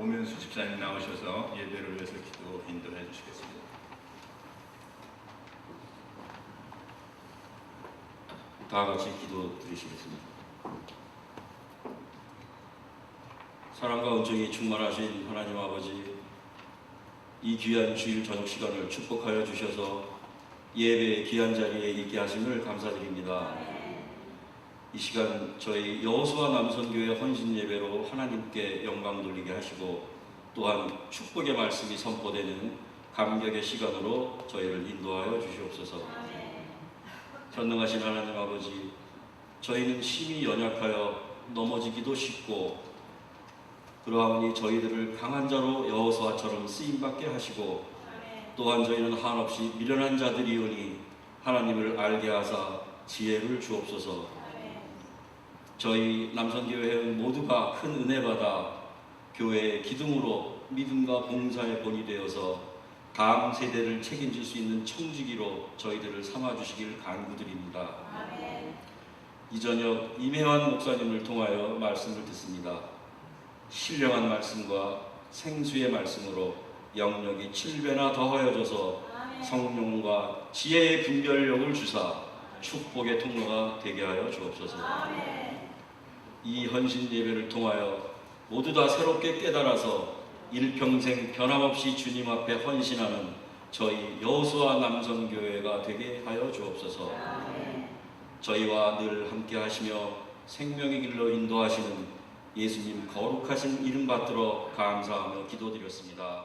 오면수 집사님 나오셔서 예배를 위해서 기도 인도해 주시겠습니다. 다 같이 기도 드리시겠습니다. 사랑과 은총이 충만하신 하나님 아버지, 이 귀한 주일 저녁 시간을 축복하여 주셔서 예배의 귀한 자리에 있게 하심을 감사드립니다. 이 시간 저희 여호수아 남선교회 헌신 예배로 하나님께 영광 돌리게 하시고, 또한 축복의 말씀이 선포되는 감격의 시간으로 저희를 인도하여 주시옵소서. 전능하신 하나님 아버지, 저희는 심히 연약하여 넘어지기도 쉽고, 그러하니 저희들을 강한 자로 여호수아처럼 쓰임받게 하시고, 또한 저희는 한없이 미련한 자들이오니 하나님을 알게 하사 지혜를 주옵소서. 저희 남선교회는 모두가 큰 은혜 받아 교회의 기둥으로 믿음과 봉사의 본이 되어서 다음 세대를 책임질 수 있는 청지기로 저희들을 삼아주시길 간구드립니다. 이 저녁 임혜환 목사님을 통하여 말씀을 듣습니다. 신령한 말씀과 생수의 말씀으로 영역이 7배나 더하여져서 성령과 지혜의 분별력을 주사 축복의 통로가 되게 하여 주옵소서. 이 헌신 예배를 통하여 모두 다 새롭게 깨달아서 일평생 변함없이 주님 앞에 헌신하는 저희 여호수아 남선교회가 되게 하여 주옵소서. 저희와 늘 함께 하시며 생명의 길로 인도하시는 예수님 거룩하신 이름 받들어 감사하며 기도드렸습니다.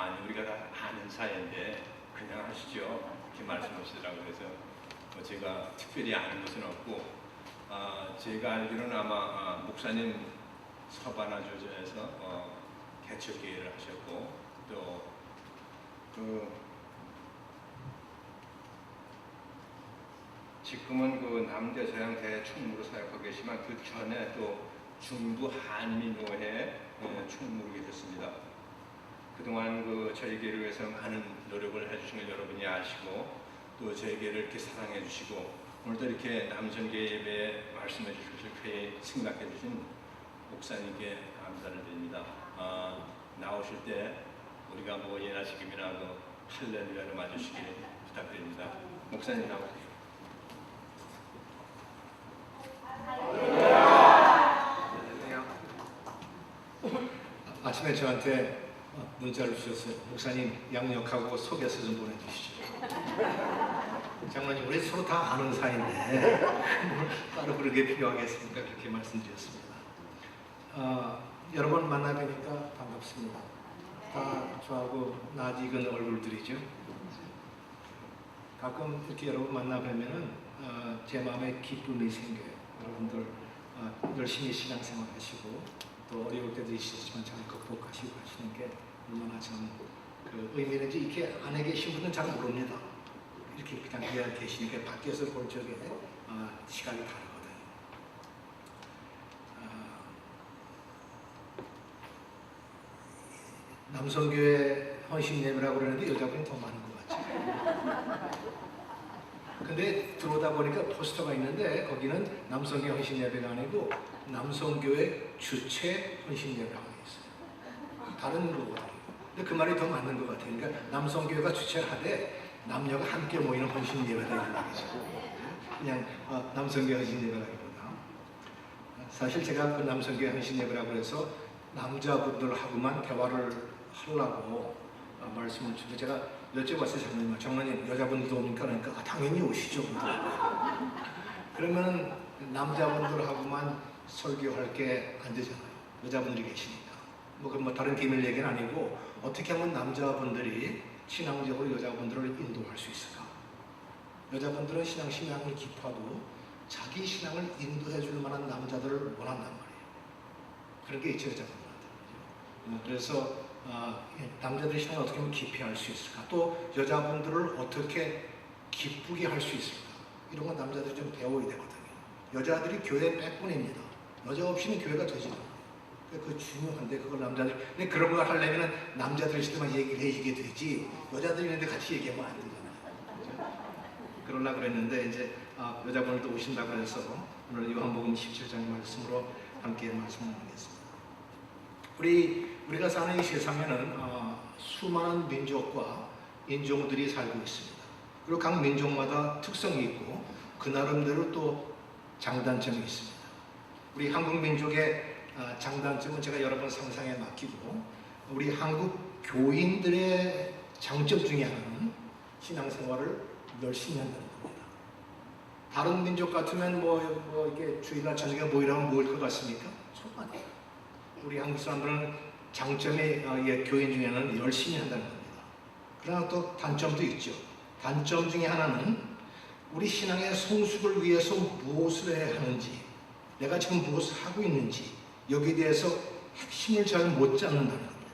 아니 우리가 다 아는 사이인데 그냥 하시죠. 이렇게 말씀하시더라고요. 그래서 뭐 제가 특별히 아는 것은 없고 제가 알기로는 아마 목사님 서바나 조지아에서 개척기회를 하셨고 또 지금은 그 남대서양 대총무로 사역하고 계시지만 그 전에 또 중부 한민노회 총무로 계셨습니다. 그동안 그 저희 교회를 위해서 많은 노력을 해주신 걸 여러분이 아시고 또 저희 교회를 이렇게 사랑해 주시고 오늘도 이렇게 남전교 예배에 말씀해 주실 때 생각해 주신 목사님께 감사를 드립니다. 나오실 때 우리가 뭐 예나시금이나 그 할렐루야를 맞으시길 부탁드립니다. 목사님 나오세요. 아침에 저한테 문자를 주셨어요. 목사님 양력하고 소개서 좀 보내주시죠. 장로님 우리 서로 다 아는 사이인데 따로 그렇게 필요하겠습니까? 그렇게 말씀드렸습니다. 여러 번 만나 뵈니까 반갑습니다. 다 저하고 낯익은 얼굴들이죠. 가끔 이렇게 여러분 만나 뵈면은 제 마음에 기쁨이 생겨요. 여러분들 열심히 신앙생활 하시고 또 어려울 때도 있으시지만 잘 극복하시고 하시는 게 얼마나 참 그 의미 있는지 이렇게 안에 계신 분은 잘 모릅니다. 이렇게 그냥 그냥 계시니까 밖에서 볼 적에 시각이 다르거든요. 남성교회 헌신 예배라고 그러는데 여자분이 더 많은 것 같죠. 근데 들어오다 보니까 포스터가 있는데 거기는 남성교회 헌신 예배가 아니고 남성교회 주체 헌신 예배라고 있어요. 다른 거거든요. 근데 그 말이 더 맞는 것 같아요. 그러니까 남성교회가 주체를 하되 남녀가 함께 모이는 헌신 예배다 이런 말이죠. 그냥 남성교회 헌신 예배라기보다 사실 제가 그 남성교회 헌신 예배라고 해서 남자분들하고만 대화를 하려고 말씀을 주고 제가 여쭤봤어요. 장로님 여자분들도 옵니까? 그러니까 당연히 오시죠. 그러면 남자분들하고만 설교할 게 안 되잖아요. 여자분들이 계시니까. 뭐 다른 비밀 얘기는 아니고 어떻게 하면 남자분들이 신앙적으로 여자분들을 인도할 수 있을까? 여자분들은 신앙이 깊어도 자기 신앙을 인도해 줄 만한 남자들을 원한단 말이에요. 그런 게 있죠, 여자분들한테. 그래서 남자들의 신앙을 어떻게 하면 깊이 할 수 있을까? 또 여자분들을 어떻게 기쁘게 할 수 있을까? 이런 건 남자들이 좀 배워야 되거든요. 여자들이 교회 백분입니다. 여자 없이는 교회가 되지 않아요. 그거 중요한데 그걸 남자들 근데 그런 걸 하려면 남자들 시대만 얘기를 해주게 되지 여자들이 있는데 같이 얘기하면 안 되잖아요. 그러려고 그랬는데 이제 여자분들도 오신다고 해서 오늘 요한복음 17장 말씀으로 함께 말씀을 나누겠습니다. 우리가 사는 이 세상에는 수많은 민족과 인종들이 살고 있습니다. 그리고 각 민족마다 특성이 있고 그 나름대로 또 장단점이 있습니다. 우리 한국 민족의 장단점은 제가 여러 번 상상에 맡기고 우리 한국 교인들의 장점 중에 하나는 신앙생활을 열심히 한다는 겁니다. 다른 민족 같으면 뭐 이렇게 주일날 저녁에 모이라면 모일 것 같습니까? 정말 우리 한국 사람들은 장점이 교인 중에는 열심히 한다는 겁니다. 그러나 또 단점도 있죠. 단점 중에 하나는 우리 신앙의 성숙을 위해서 무엇을 해야 하는지 내가 지금 무엇을 하고 있는지 여기에 대해서 핵심을 잘 못 잡는다는 겁니다.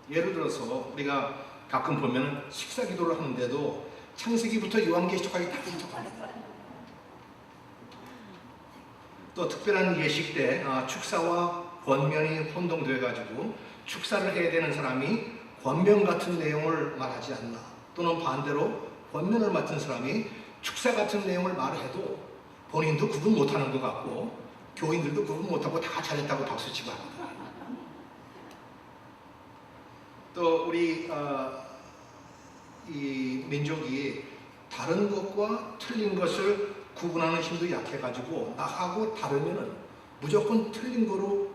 예를 들어서 우리가 가끔 보면 식사 기도를 하는데도 창세기부터 요한계시록까지 다 분석합니다. 또 특별한 예식 때 축사와 권면이 혼동되어 가지고 축사를 해야 되는 사람이 권면 같은 내용을 말하지 않나 또는 반대로 권면을 맡은 사람이 축사 같은 내용을 말해도 본인도 구분 못하는 것 같고 교인들도 구분 못하고 다 잘했다고 박수치고 합니다. 또 우리 이 민족이 다른 것과 틀린 것을 구분하는 힘도 약해가지고 나하고 다르면은 무조건 틀린 거로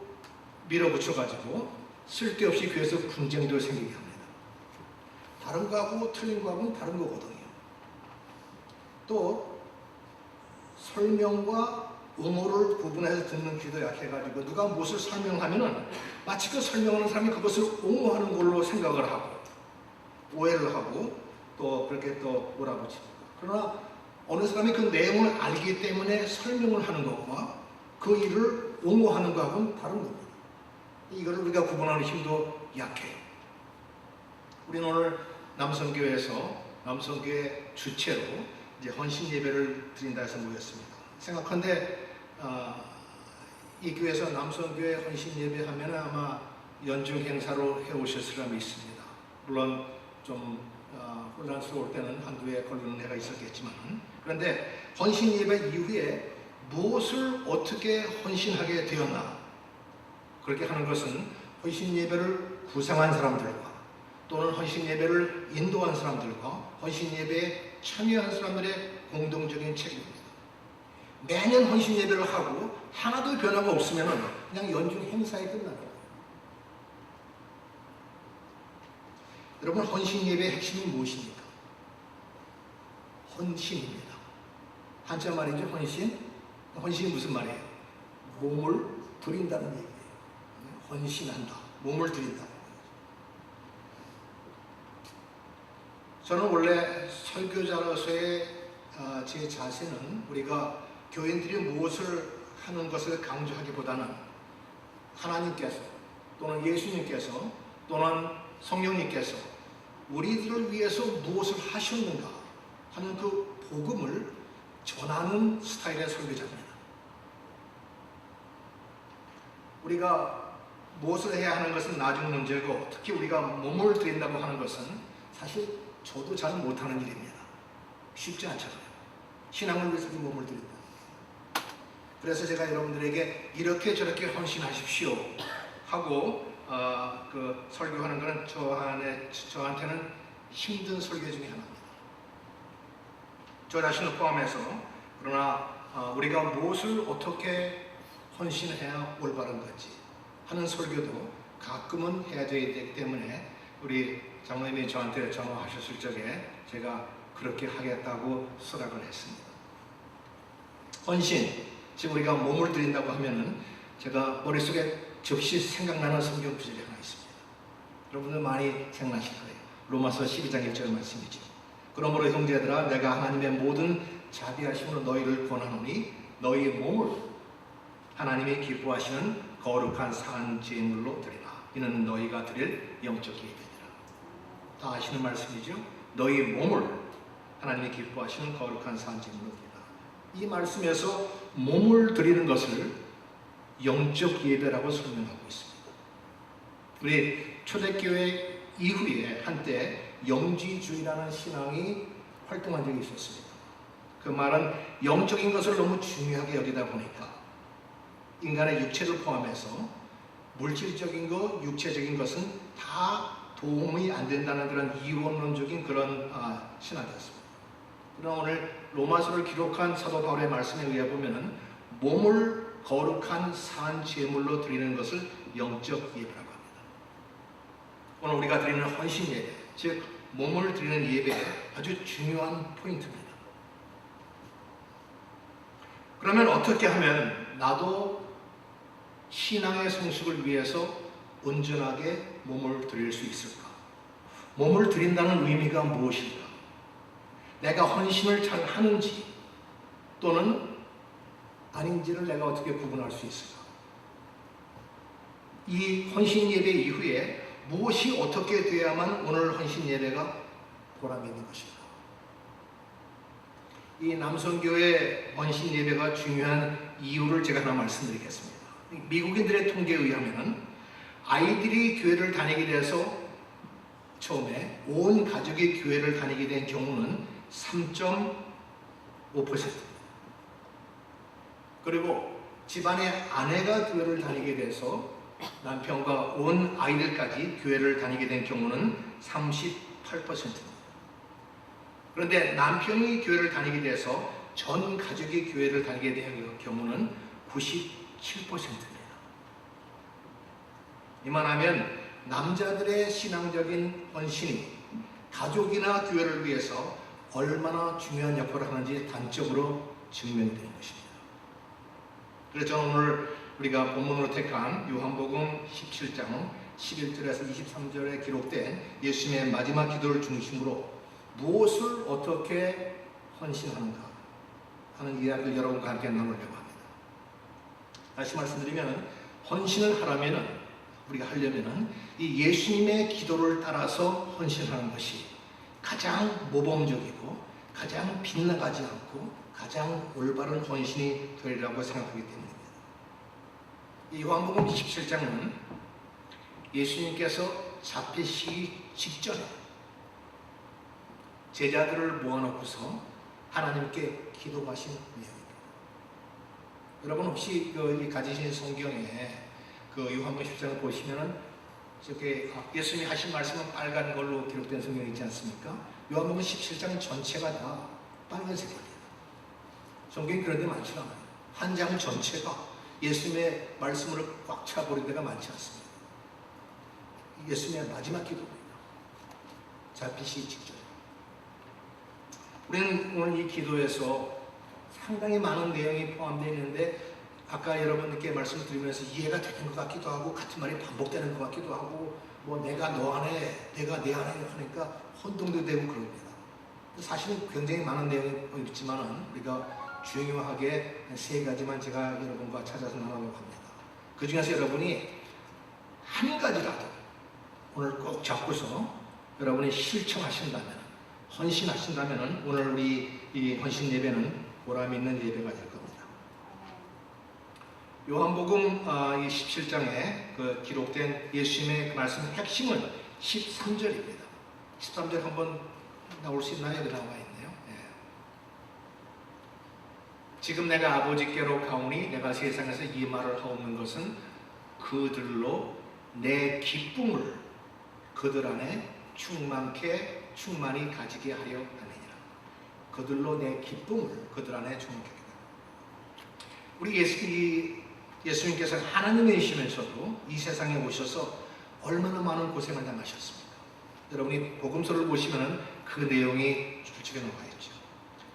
밀어붙여가지고 쓸데없이 교회에서 분쟁도 생기게 합니다. 다른 거하고 틀린 거하고는 다른 거거든요. 또 설명과 음호를 구분해서 듣는 귀도 약해가지고 누가 무엇을 설명하면은 마치 그 설명하는 사람이 그것을 옹호하는 걸로 생각을 하고 오해를 하고 또 그렇게 또 몰아붙입니다. 그러나 어느 사람이 그 내용을 알기 때문에 설명을 하는 것과 그 일을 옹호하는 것하고는 다른 겁니다. 이걸 우리가 구분하는 힘도 약해요. 우리는 오늘 남성교회에서 남성교회 주체로 이제 헌신 예배를 드린다 해서 모였습니다. 생각한데 이 교회에서 남성교회 헌신 예배하면 아마 연중 행사로 해오실 사람이 있습니다. 물론 좀 혼란스러울 때는 한두 해 걸리는 해가 있었겠지만, 그런데 헌신 예배 이후에 무엇을 어떻게 헌신하게 되었나, 그렇게 하는 것은 헌신 예배를 구상한 사람들과 또는 헌신 예배를 인도한 사람들과 헌신 예배에 참여한 사람들의 공동적인 책임입니다. 매년 헌신 예배를 하고 하나도 변화가 없으면 그냥 연중 행사에 끝나는 거예요. 여러분, 헌신 예배의 핵심이 무엇입니까? 헌신입니다. 한자 말이죠, 헌신. 헌신이 무슨 말이에요? 몸을 드린다는 얘기예요. 헌신한다. 몸을 드린다. 저는 원래 설교자로서의 제 자세는 우리가 교인들이 무엇을 하는 것을 강조하기보다는 하나님께서 또는 예수님께서 또는 성령님께서 우리들을 위해서 무엇을 하셨는가 하는 그 복음을 전하는 스타일의 설교자입니다. 우리가 무엇을 해야 하는 것은 나중 문제고, 특히 우리가 몸을 드린다고 하는 것은 사실 저도 잘 못하는 일입니다. 쉽지 않잖아요. 신앙을 위해서 몸을 드린다. 그래서 제가 여러분들에게 이렇게 저렇게 헌신하십시오 하고 그 설교하는 것은 저한테는 힘든 설교 중에 하나입니다. 저 자신을 포함해서. 그러나 우리가 무엇을 어떻게 헌신해야 올바른 건지 하는 설교도 가끔은 해야 되기 때문에 우리 장로님이 저한테 전화하셨을 적에 제가 그렇게 하겠다고 수락을 했습니다. 헌신, 지금 우리가 몸을 드린다고 하면은 제가 머릿속에 즉시 생각나는 성경 구절이 하나 있습니다. 여러분들 많이 생각나실 거예요. 로마서 12장 1절 말씀이죠. 그러므로 형제들아, 내가 하나님의 모든 자비하심으로 너희를 권하노니 너희 몸을 하나님이 기뻐하시는 거룩한 산 제물로 드리라. 이는 너희가 드릴 영적 예배니라. 다 아시는 말씀이죠. 너희 몸을 하나님이 기뻐하시는 거룩한 산 제물로 드리라. 이 말씀에서 몸을 드리는 것을 영적 예배라고 설명하고 있습니다. 우리 초대교회 이후에 한때 영지주의라는 신앙이 활동한 적이 있었습니다. 그 말은 영적인 것을 너무 중요하게 여기다 보니까 인간의 육체를 포함해서 물질적인 것, 육체적인 것은 다 도움이 안 된다는 그런 이원론적인 그런 신학이었습니다. 그러나 오늘 로마서를 기록한 사도 바울의 말씀에 의해 보면은 몸을 거룩한 산 제물로 드리는 것을 영적 예배라고 합니다. 오늘 우리가 드리는 헌신 예배, 즉 몸을 드리는 예배의 아주 중요한 포인트입니다. 그러면 어떻게 하면 나도 신앙의 성숙을 위해서 온전하게 몸을 드릴 수 있을까? 몸을 드린다는 의미가 무엇일까? 내가 헌신을 잘 하는지 또는 아닌지를 내가 어떻게 구분할 수 있을까? 이 헌신 예배 이후에 무엇이 어떻게 돼야만 오늘 헌신 예배가 보람이 있는 것일까? 이 남성교회 헌신 예배가 중요한 이유를 제가 하나 말씀드리겠습니다. 미국인들의 통계에 의하면 아이들이 교회를 다니게 돼서 처음에 온 가족이 교회를 다니게 된 경우는 3.5%입니다. 그리고 집안의 아내가 교회를 다니게 돼서 남편과 온 아이들까지 교회를 다니게 된 경우는 38%입니다. 그런데 남편이 교회를 다니게 돼서 전 가족이 교회를 다니게 된 경우는 97%입니다. 이만하면 남자들의 신앙적인 헌신이 가족이나 교회를 위해서 얼마나 중요한 역할을 하는지 단적으로 증명되는 것입니다. 그래서 저는 오늘 우리가 본문으로 택한 요한복음 17장 11절에서 23절에 기록된 예수님의 마지막 기도를 중심으로 무엇을 어떻게 헌신하는가 하는 이야기를 여러분과 함께 나누려고 합니다. 다시 말씀드리면 헌신을 우리가 하려면은 이 예수님의 기도를 따라서 헌신하는 것이 가장 모범적이고 가장 빗나가지 않고 가장 올바른 헌신이 되리라고 생각하기 때문입니다. 이 요한복음 17장은 예수님께서 잡히시기 직전에 제자들을 모아놓고서 하나님께 기도하신 내용입니다. 여러분 혹시 이 가지신 성경에 요한복음 17장을 보시면은 이렇게 예수님이 하신 말씀은 빨간 걸로 기록된 성경이 있지 않습니까? 요한복음 17장 전체가 다 빨간색입니다. 성경이 그런 데 많지 않아요. 한 장 전체가 예수님의 말씀으로 꽉 차버린 데가 많지 않습니다. 예수님의 마지막 기도입니다. 잡히시기 직전. 우리는 오늘 이 기도에서 상당히 많은 내용이 포함되어 있는데 아까 여러분께 말씀드리면서 이해가 되는 것 같기도 하고 같은 말이 반복되는 것 같기도 하고 뭐 내가 너 안에 내가 내 안에 하니까 혼동도 되고 그럽니다. 사실은 굉장히 많은 내용이 있지만 우리가 중요하게 세 가지만 제가 여러분과 찾아서 나누려고 합니다. 그 중에서 여러분이 한 가지라도 오늘 꼭 잡고서 여러분이 실천하신다면 헌신하신다면 오늘 우리 이 헌신 예배는 보람 있는 예배가 될 겁니다. 요한복음 17장에 기록된 예수님의 말씀의 핵심은 13절입니다. 13절 한번 나올 수 있나요? 여기 나와 있네요. 네. 지금 내가 아버지께로 가오니 내가 세상에서 이 말을 하옵는 것은 그들로 내 기쁨을 그들 안에 충만히 가지게 하려 함이니라. 그들로 내 기쁨을 그들 안에 충만하게 하라. 우리 예수님께서 하나님이시면서도 이 세상에 오셔서 얼마나 많은 고생을 당하셨습니까? 여러분이 복음서를 보시면 그 내용이 솔직히 나와 있죠.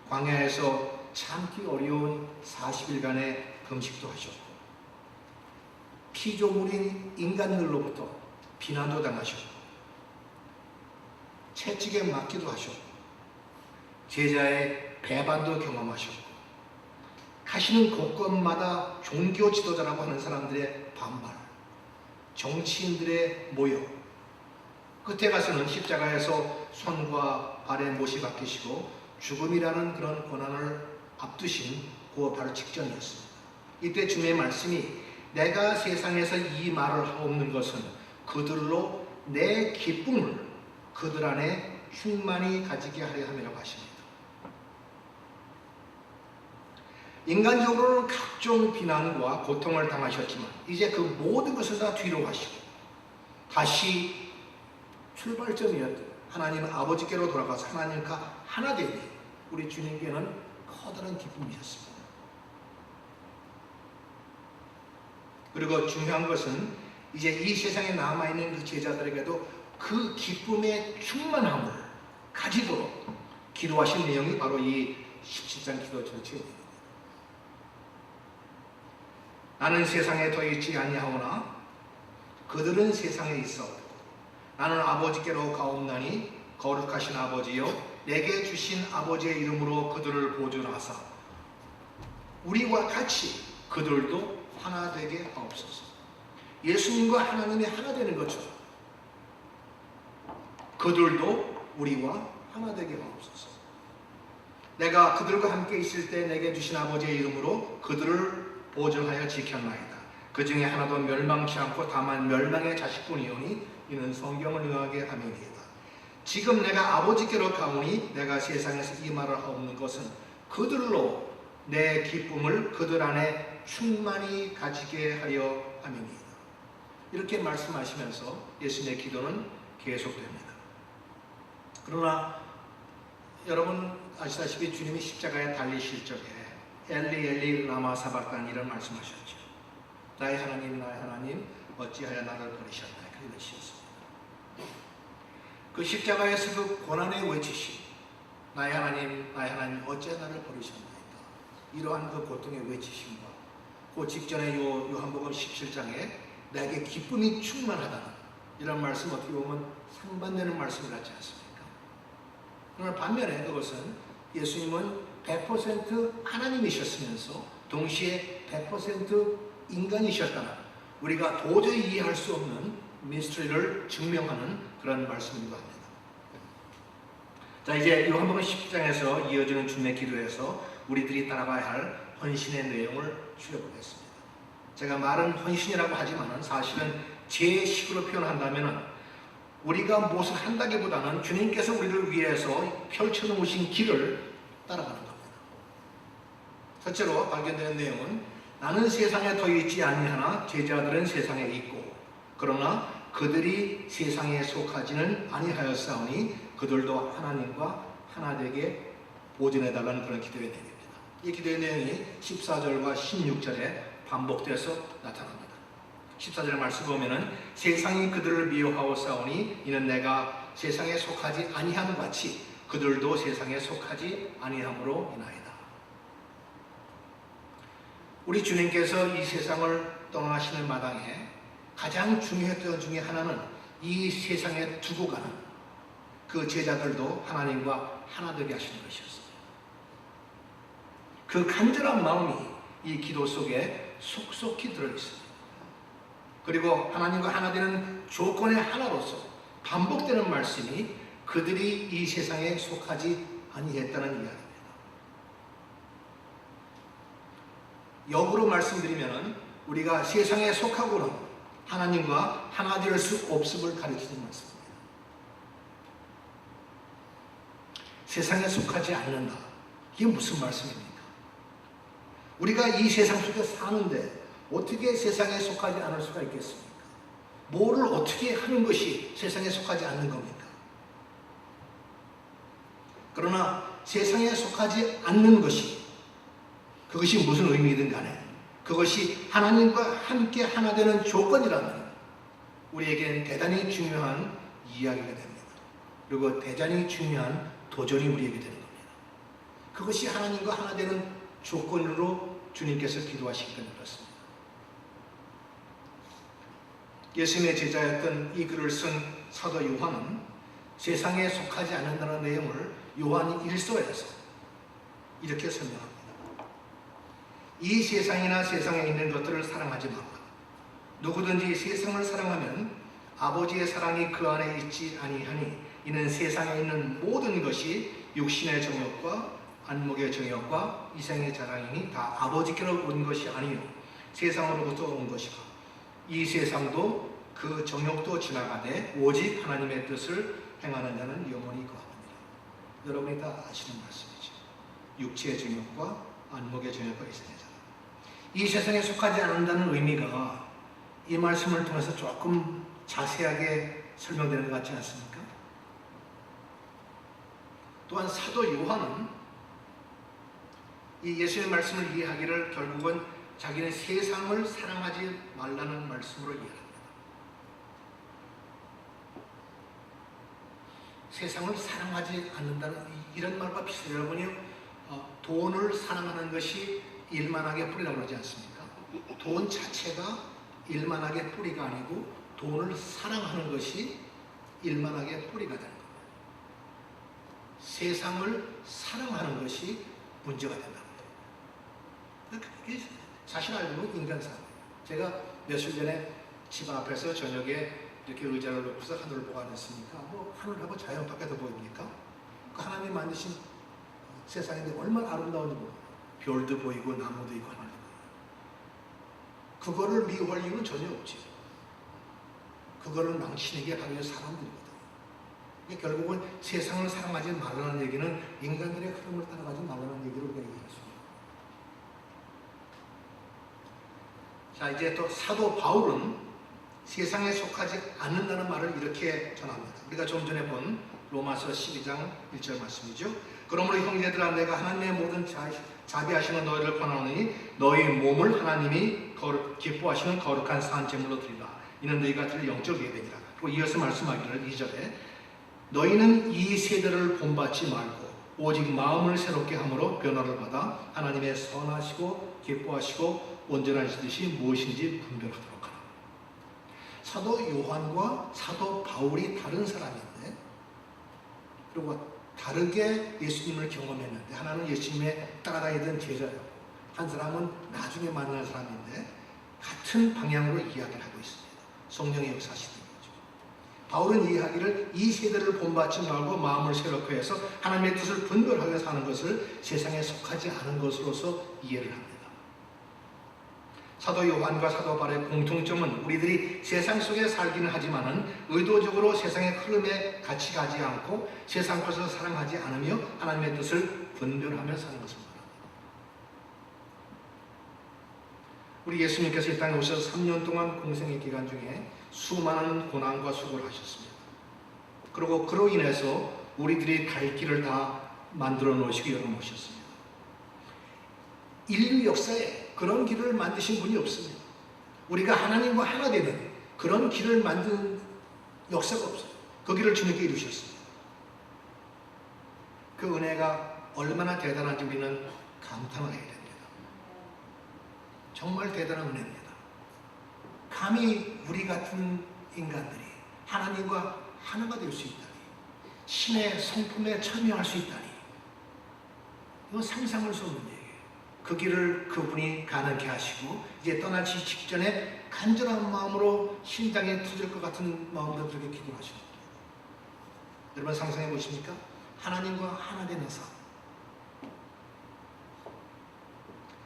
광야에서 참기 어려운 40일간의 금식도 하셨고 피조물인 인간들로부터 비난도 당하셨고 채찍에 맞기도 하셨고 제자의 배반도 경험하셨고 가시는 곳곳마다 종교 지도자라고 하는 사람들의 반발, 정치인들의 모욕, 끝에 가서는 십자가에서 손과 발에 못이 박히시고 죽음이라는 그런 고난을 앞두신 그 바로 직전이었습니다. 이때 주님의 말씀이 내가 세상에서 이 말을 하옵는 것은 그들로 내 기쁨을 그들 안에 충만히 가지게 하려 함이라고 하십니다. 인간적으로는 각종 비난과 고통을 당하셨지만 이제 그 모든 것을 다 뒤로 하시고 다시 출발점이었던 하나님 아버지께로 돌아가서 하나님과 하나 되니 우리 주님께는 커다란 기쁨이셨습니다. 그리고 중요한 것은 이제 이 세상에 남아있는 그 제자들에게도 그 기쁨의 충만함을 가지도록 기도하신 내용이 바로 이 17장 기도 전체입니다. 나는 세상에 더 있지 아니하오나 그들은 세상에 있어 나는 아버지께로 가옵나니 거룩하신 아버지여 내게 주신 아버지의 이름으로 그들을 보존하사 우리와 같이 그들도 하나 되게 하옵소서. 예수님과 하나님이 하나 되는 것처럼 그들도 우리와 하나 되게 하옵소서. 내가 그들과 함께 있을 때 내게 주신 아버지의 이름으로 그들을 보존하여 지켰나이다. 그 중에 하나도 멸망치 않고 다만 멸망의 자식뿐이오니 이는 성경을 응하게 함이니이다. 지금 내가 아버지께로 가오니 내가 세상에서 이 말을 하옵는 것은 그들로 내 기쁨을 그들 안에 충만히 가지게 하려 함이니이다. 이렇게 말씀하시면서 예수님의 기도는 계속됩니다. 그러나 여러분 아시다시피 주님이 십자가에 달리실 적에 엘리 엘리 라마 사박단 이런 말씀하셨죠. 나의 하나님 어찌하여 나를 버리셨나요? 그러셨습니다. 그 십자가에서 그 고난의 외치심 나의 하나님 어찌하여 나를 버리셨나이까 이러한 그 고통의 외치심과 그 직전에 요한복음 17장에 내게 기쁨이 충만하다는 이런 말씀 어떻게 보면 상반되는 말씀 같지 않습니까? 그러나 반면에 그것은 예수님은 100% 하나님이셨으면서 동시에 100% 인간이셨다는 우리가 도저히 이해할 수 없는 미스터리를 증명하는 그런 말씀이기도 합니다. 자, 이제 요한복음 10장에서 이어지는 주님의 기도에서 우리들이 따라가야 할 헌신의 내용을 추려보겠습니다. 제가 말은 헌신이라고 하지만 사실은 제 식으로 표현한다면 우리가 무엇을 한다기보다는 주님께서 우리를 위해서 펼쳐놓으신 길을 따라가는 겁니다. 첫째로 발견되는 내용은 나는 세상에 더 있지 아니하나 제자들은 세상에 있고 그러나 그들이 세상에 속하지는 아니하였사오니 그들도 하나님과 하나 되게 보존해달라는 그런 기도의 내용입니다. 이 기도의 내용이 14절과 16절에 반복돼서 나타납니다. 14절 말씀 보면은 세상이 그들을 미워하오사오니 이는 내가 세상에 속하지 아니함 같이 그들도 세상에 속하지 아니함으로 인하이다. 우리 주님께서 이 세상을 떠나시는 마당에 가장 중요했던 중에 하나는 이 세상에 두고 가는 그 제자들도 하나님과 하나 되게 하시는 것이었어요. 그 간절한 마음이 이 기도 속에 속속히 들어있습니다. 그리고 하나님과 하나 되는 조건의 하나로서 반복되는 말씀이 그들이 이 세상에 속하지 아니했다는 이야기입니다. 역으로 말씀드리면 우리가 세상에 속하고는 하나님과 하나 될 수 없음을 가르치는 말씀입니다. 세상에 속하지 않는다. 이게 무슨 말씀입니까? 우리가 이 세상 속에 사는데 어떻게 세상에 속하지 않을 수가 있겠습니까? 뭐를 어떻게 하는 것이 세상에 속하지 않는 겁니까? 그러나 세상에 속하지 않는 것이 그것이 무슨 의미든 간에 그것이 하나님과 함께 하나 되는 조건이라면 우리에게는 대단히 중요한 이야기가 됩니다. 그리고 대단히 중요한 도전이 우리에게 되는 겁니다. 그것이 하나님과 하나 되는 조건으로 주님께서 기도하시기 때문에 그렇습니다. 예수님의 제자였던 이 글을 쓴 사도 요한은 세상에 속하지 않는다는 내용을 요한 1서에서 이렇게 설명합니다. 이 세상이나 세상에 있는 것들을 사랑하지 말라. 누구든지 세상을 사랑하면 아버지의 사랑이 그 안에 있지 아니하니 이는 세상에 있는 모든 것이 육신의 정욕과 안목의 정욕과 이생의 자랑이니 다 아버지께로 온 것이 아니요 세상으로부터 온 것이라. 이 세상도 그 정욕도 지나가되 오직 하나님의 뜻을 행하는 자는 영원히 거하느니라. 여러분이 다 아시는 말씀이죠. 육체의 정욕과 안목의 정욕과 이생의 자랑. 이 세상에 속하지 않는다는 의미가 이 말씀을 통해서 조금 자세하게 설명되는 것 같지 않습니까? 또한 사도 요한은 이 예수의 말씀을 이해하기를 결국은 자기는 세상을 사랑하지 말라는 말씀으로 이해합니다. 세상을 사랑하지 않는다는 이런 말과 비슷해요. 여러분이 돈을 사랑하는 것이 일만하게 뿌리라고 그러지 않습니까? 돈 자체가 일만하게 뿌리가 아니고 돈을 사랑하는 것이 일만하게 뿌리가 되는 겁니다. 세상을 사랑하는 것이 문제가 된다는 거예요. 그게 사실 알고 보면 인간사예요. 제가 며칠 전에 집 앞에서 저녁에 이렇게 의자를 놓고서 하늘을 보고 앉았으니까 뭐 하늘하고 자연 밖에서 보입니까? 그 하나님 만드신 세상인데 얼마나 아름다운지 모르겠어요. 별도 보이고 나무도 있고 하늘도 보이고. 그거를 미워할 이유는 전혀 없지. 그거를 망치는 게 바로 사람들이거든요. 이게 결국은 세상을 사랑하지 말라는 얘기는 인간들의 흐름을 따라가지 말라는 얘기로 우리가 얘기할 수 있습니다. 자, 이제 또 사도 바울은 세상에 속하지 않는다는 말을 이렇게 전합니다. 우리가 좀 전에 본 로마서 12장 1절 말씀이죠. 그러므로 형제들아 내가 하나님의 모든 자비하시는 너희를 권하노니 너희 몸을 하나님이 기뻐하시는 거룩한 산제물로 드리라. 이는 너희가 드릴 영적 예배니라. 그리고 이어서 말씀하기를 2절에 너희는 이 세대를 본받지 말고 오직 마음을 새롭게 함으로 변화를 받아 하나님의 선하시고 기뻐하시고 온전하시듯이 무엇인지 분별하도록 하라. 사도 요한과 사도 바울이 다른 사람인데, 그리고 다르게 예수님을 경험했는데, 하나는 예수님의 따라다니던 제자였고 한 사람은 나중에 만날 사람인데 같은 방향으로 이야기를 하고 있습니다. 성령의 역사시대죠. 바울은 이 이야기를 이 세대를 본받지 말고 마음을 새롭게 해서 하나님의 뜻을 분별하게 사는 것을 세상에 속하지 않은 것으로서 이해를 합니다. 사도 요한과 사도 바울의 공통점은 우리들이 세상 속에 살기는 하지만은 의도적으로 세상의 흐름에 같이 가지 않고 세상 것을 사랑하지 않으며 하나님의 뜻을 분별하며 사는 것입니다. 우리 예수님께서 이 땅에 오셔서 3년 동안 공생의 기간 중에 수많은 고난과 수고를 하셨습니다. 그리고 그로 인해서 우리들이 갈 길을 다 만들어 놓으시고 열어놓으셨습니다. 인류 역사에 그런 길을 만드신 분이 없습니다. 우리가 하나님과 하나 되는 그런 길을 만든 역사가 없어요. 그 길을 주님께 이루셨습니다. 그 은혜가 얼마나 대단한지 우리는 감탄을 해야 됩니다. 정말 대단한 은혜입니다. 감히 우리 같은 인간들이 하나님과 하나가 될 수 있다니, 신의 성품에 참여할 수 있다니, 이건 상상할 수 없는 얘기예요. 그 길을 그분이 가능케 하시고 이제 떠나기 직전에 간절한 마음으로 심장이 터질 것 같은 마음으로 그렇게 기도하시는 거예요. 여러분 상상해 보십니까? 하나님과 하나 되는 삶.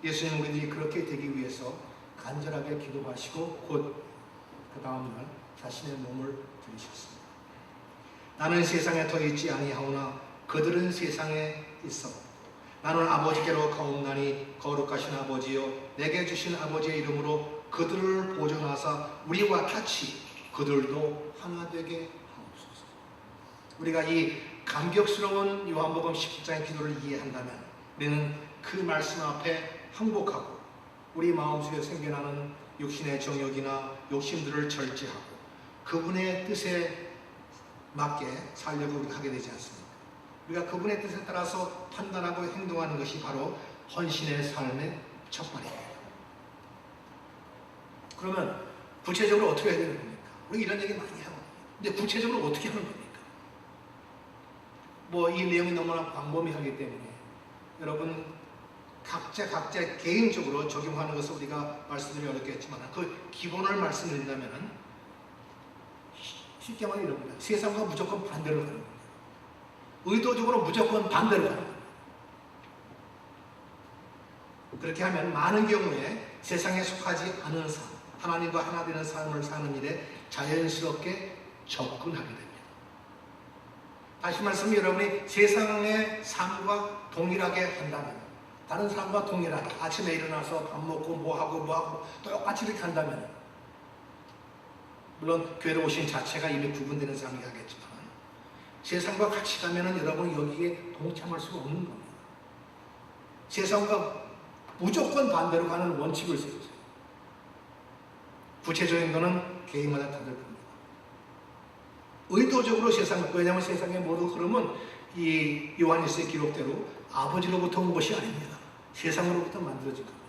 예수님 우리들이 그렇게 되기 위해서 간절하게 기도하시고 곧 그 다음날 자신의 몸을 들이셨습니다. 나는 세상에 더 있지 아니하오나 그들은 세상에 있어. 나는 아버지께로 가옵나니 거룩하신 아버지여 내게 주신 아버지의 이름으로 그들을 보존하사 우리와 같이 그들도 하나 되게 하옵소서. 우리가 이 감격스러운 요한복음 19장의 기도를 이해한다면 우리는 그 말씀 앞에 항복하고 우리 마음속에 생겨나는 육신의 정욕이나 욕심들을 절제하고 그분의 뜻에 맞게 살려고 우리가 하게 되지 않습니까? 우리가 그분의 뜻에 따라서 판단하고 행동하는 것이 바로 헌신의 삶의 첫발입니다. 그러면 구체적으로 어떻게 해야 되는 겁니까? 우리 이런 얘기 많이 하고, 근데 구체적으로 어떻게 하는 겁니까? 뭐 이 내용이 너무나 광범위하기 때문에 여러분 각자 개인적으로 적용하는 것을 우리가 말씀드리기 어렵겠지만 그 기본을 말씀드린다면 쉽게 말하면 이런 겁니다. 세상과 무조건 반대로 가는 겁니다. 의도적으로 무조건 반대로 가는 겁니다. 그렇게 하면 많은 경우에 세상에 속하지 않은 삶, 하나님과 하나 되는 삶을 사는 일에 자연스럽게 접근하게 됩니다. 다시 말씀드리면 여러분이 세상의 삶과 동일하게 한다면, 다른 사람과 동일하게 아침에 일어나서 밥 먹고 뭐하고 똑같이 이렇게 한다면, 물론 교회로 오신 자체가 이미 구분되는 삶이 하겠지만 세상과 같이 가면은 여러분이 여기에 동참할 수가 없는 겁니다. 세상과 무조건 반대로 가는 원칙을 세우세요. 구체적인 거는 개인마다 다를 겁니다. 의도적으로 왜냐하면 세상의 모든 흐름은 이 요한일서의 기록대로 아버지로부터 온 것이 아닙니다. 세상으로부터 만들어진 겁니다.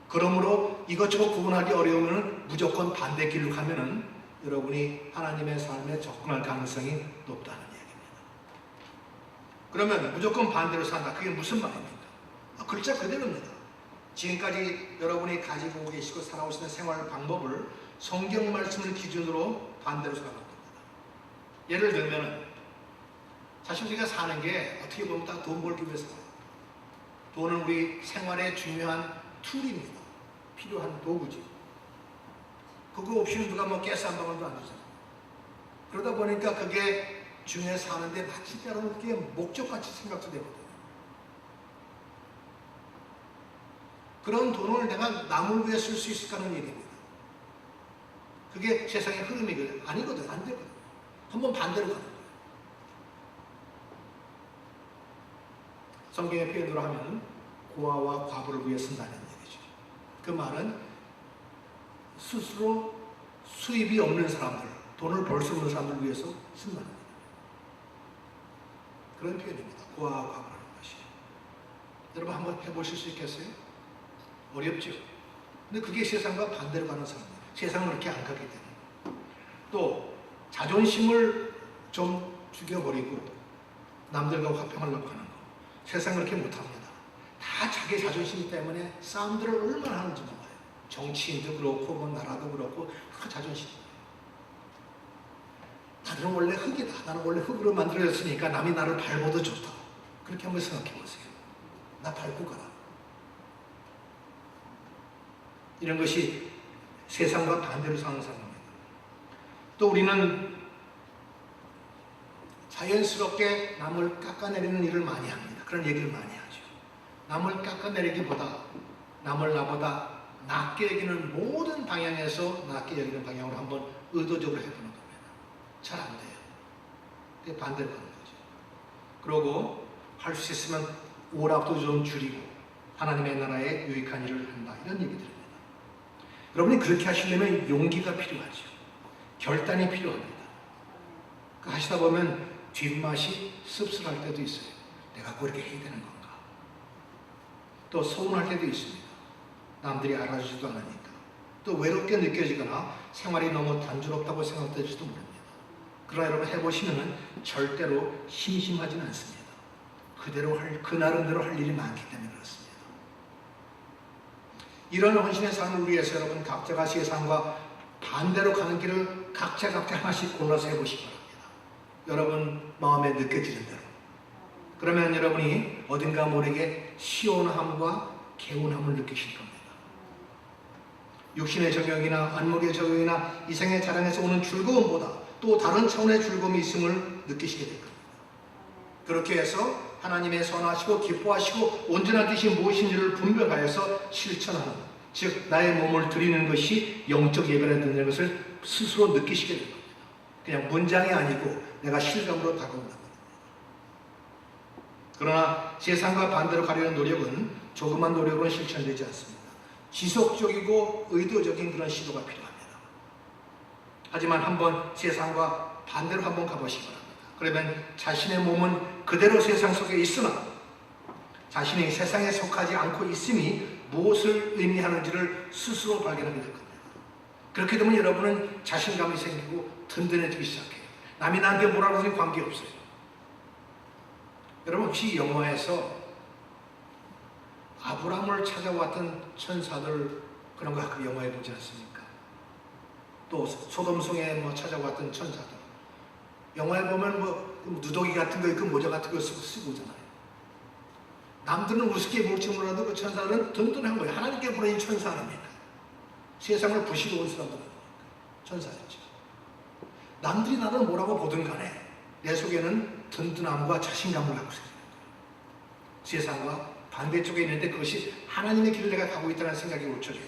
그러므로 이것저것 구분하기 어려우면 무조건 반대 길로 가면은 여러분이 하나님의 삶에 접근할 가능성이 높다는 이야기입니다. 그러면 무조건 반대로 산다. 그게 무슨 말입니까? 글자 그대로입니다. 지금까지 여러분이 가지고 계시고 살아오시는 생활 방법을 성경 말씀을 기준으로 반대로 살아갑니다. 예를 들면 사실 우리가 사는 게 어떻게 보면 다 돈 벌기 위해서 살아요. 돈은 우리 생활의 중요한 툴입니다. 필요한 도구지. 그거 없이는 누가 뭐 가스 한 방울도 안 주잖아요. 그러다 보니까 그게 중요해서 사는데 마치 때로는 그게 목적같이 생각도 되거든요. 그런 돈을 내가 남을 위해 쓸 수 있을까 하는 얘기입니다. 그게 세상의 흐름이거든요. 아니거든. 안 되거든. 한번 반대로 가는 거예요. 성경의 표현으로 하면 고아와 과부를 위해 쓴다는 얘기죠. 그 말은 스스로 수입이 없는 사람들, 돈을 벌 수 없는 사람들을 위해서 쓴다는 거예요. 그런 표현입니다. 고아와 과부라는 것이. 여러분 한번 해보실 수 있겠어요? 어렵죠? 근데 그게 세상과 반대로 가는 사람이에요. 세상은 그렇게 안 가게 되는 거예요. 또 자존심을 좀 죽여버리고 남들과 화평하려고 하는 거. 세상은 그렇게 못합니다. 다 자기 자존심 때문에 싸움들을 얼마나 하는지 몰라요. 정치인도 그렇고 뭐 나라도 그렇고 다 자존심이에요. 나는 원래 흙이다. 나는 원래 흙으로 만들어졌으니까 남이 나를 밟아도 좋다. 그렇게 한번 생각해 보세요. 나 밟고 가라. 이런 것이 세상과 반대로 사는 사람입니다. 또 우리는 자연스럽게 남을 깎아내리는 일을 많이 합니다. 그런 얘기를 많이 하죠. 남을 깎아내리기보다 남을 나보다 낮게 여기는 모든 방향에서 낮게 여기는 방향으로 한번 의도적으로 해보는 겁니다. 잘 안 돼요. 그게 반대로 가는 거죠. 그러고 할 수 있으면 오락도 좀 줄이고 하나님의 나라에 유익한 일을 한다. 이런 얘기들입니다. 여러분이 그렇게 하시려면 용기가 필요하죠. 결단이 필요합니다. 하시다 보면 뒷맛이 씁쓸할 때도 있어요. 내가 꼭 이렇게 해야 되는 건가? 또 서운할 때도 있습니다. 남들이 알아주지도 않으니까. 또 외롭게 느껴지거나 생활이 너무 단조롭다고 생각될지도 모릅니다. 그러나 여러분 해보시면 절대로 심심하지는 않습니다. 그 나름대로 할 일이 많기 때문에 그렇습니다. 이런 헌신의 삶을 위해서 여러분 각자가 세상과 반대로 가는 길을 각자 하나씩 골라서 해보시기 바랍니다. 여러분 마음에 느껴지는 대로. 그러면 여러분이 어딘가 모르게 시원함과 개운함을 느끼실 겁니다. 육신의 적용이나 안목의 적용이나 이생의 자랑에서 오는 즐거움보다 또 다른 차원의 즐거움이 있음을 느끼시게 될 겁니다. 그렇게 해서 하나님의 선하시고 기뻐하시고 온전한 뜻이 무엇인지를 분별하여서 실천하는, 즉 나의 몸을 드리는 것이 영적 예배가 된다는 것을 스스로 느끼시게 될 겁니다. 그냥 문장이 아니고 내가 실감으로 다가온다는 겁니다. 그러나 세상과 반대로 가려는 노력은 조그만 노력으로는 실천되지 않습니다. 지속적이고 의도적인 그런 시도가 필요합니다. 하지만 한번 세상과 반대로 한번 가보시기 바랍니다. 그러면 자신의 몸은 그대로 세상 속에 있으나 자신이 세상에 속하지 않고 있음이 무엇을 의미하는지를 스스로 발견하게 될 겁니다. 그렇게 되면 여러분은 자신감이 생기고 든든해지기 시작해요. 남이 나한테 뭐라고 하든 관계없어요. 여러분 혹시 영화에서 아브라함을 찾아왔던 천사들 그런 거 그 영화에 보지 않습니까? 또 소돔성에 뭐 찾아왔던 천사들 영화에 보면 뭐 누더기 같은 거 있고 모자 같은 거 쓰고 오잖아요. 남들은 우습게 볼지 몰라도 그 천사들은 든든한 거예요. 하나님께 보내진 천사랍니다. 세상을 부시고 온 사람들은 천사였죠. 남들이 나를 뭐라고 보든 간에 내 속에는 든든함과 자신감을 갖고 있어요. 세상과 반대쪽에 있는데 그것이 하나님의 길을 내가 가고 있다는 생각이 울적해요.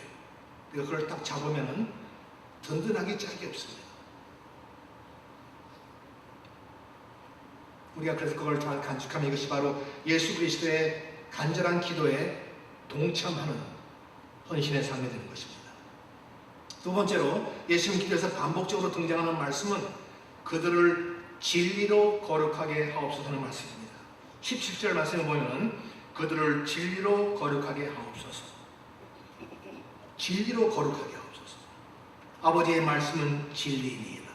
그걸 딱 잡으면 든든하기 짝이 없습니다. 우리가 그래서 그걸 잘 간직하면 이것이 바로 예수 그리스도의 간절한 기도에 동참하는 헌신의 삶이 되는 것입니다. 두 번째로 예수님 기도에서 반복적으로 등장하는 말씀은 그들을 진리로 거룩하게 하옵소서 하는 말씀입니다. 17절 말씀을 보면 그들을 진리로 거룩하게 하옵소서. 진리로 거룩하게 하옵소서. 아버지의 말씀은 진리입니다.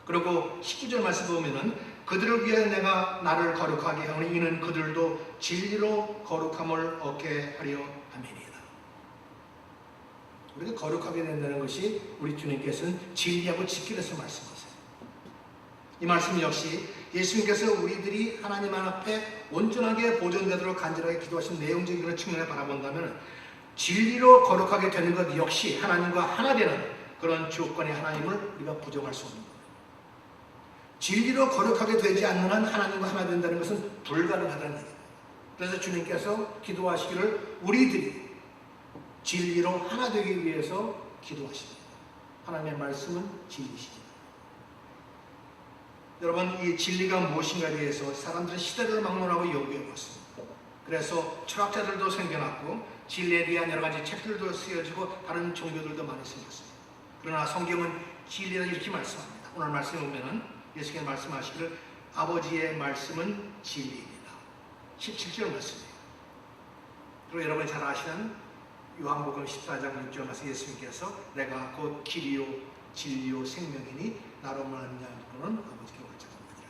그리고 19절 말씀 보면은 그들을 위해 내가 나를 거룩하게 하오니 이는 그들도 진리로 거룩함을 얻게 하려 함이니이다. 우리가 거룩하게 된다는 것이 우리 주님께서는 진리하고 지키면서 말씀하세요. 이 말씀 역시 예수님께서 우리들이 하나님 앞에 온전하게 보존되도록 간절하게 기도하신 내용적인 그런 측면을 바라본다면 진리로 거룩하게 되는 것 역시 하나님과 하나 되는 그런 조건의 하나님을 우리가 부정할 수 없는 겁니다. 진리로 거룩하게 되지 않는 한 하나님과 하나 된다는 것은 불가능하다는 얘기입니다. 그래서 주님께서 기도하시기를 우리들이 진리로 하나 되기 위해서 기도하십니다. 하나님의 말씀은 진리시니다. 여러분 이 진리가 무엇인가에 대해서 사람들은 시대를 막론하고 연구해 왔습니다. 그래서 철학자들도 생겨났고 진리에 대한 여러 가지 책들도 쓰여지고 다른 종교들도 많이 생겼습니다. 그러나 성경은 진리를 이렇게 말씀합니다. 오늘 말씀에 보면은 예수께서 말씀하시기를 아버지의 말씀은 진리입니다. 17절 말씀이에요. 그리고 여러분이 잘 아시는 요한복음 14장 6절 말씀 예수님께서 내가 곧 길이요 진리요 생명이니 나로 말미암고는 아버지께 올 자가 없느니라.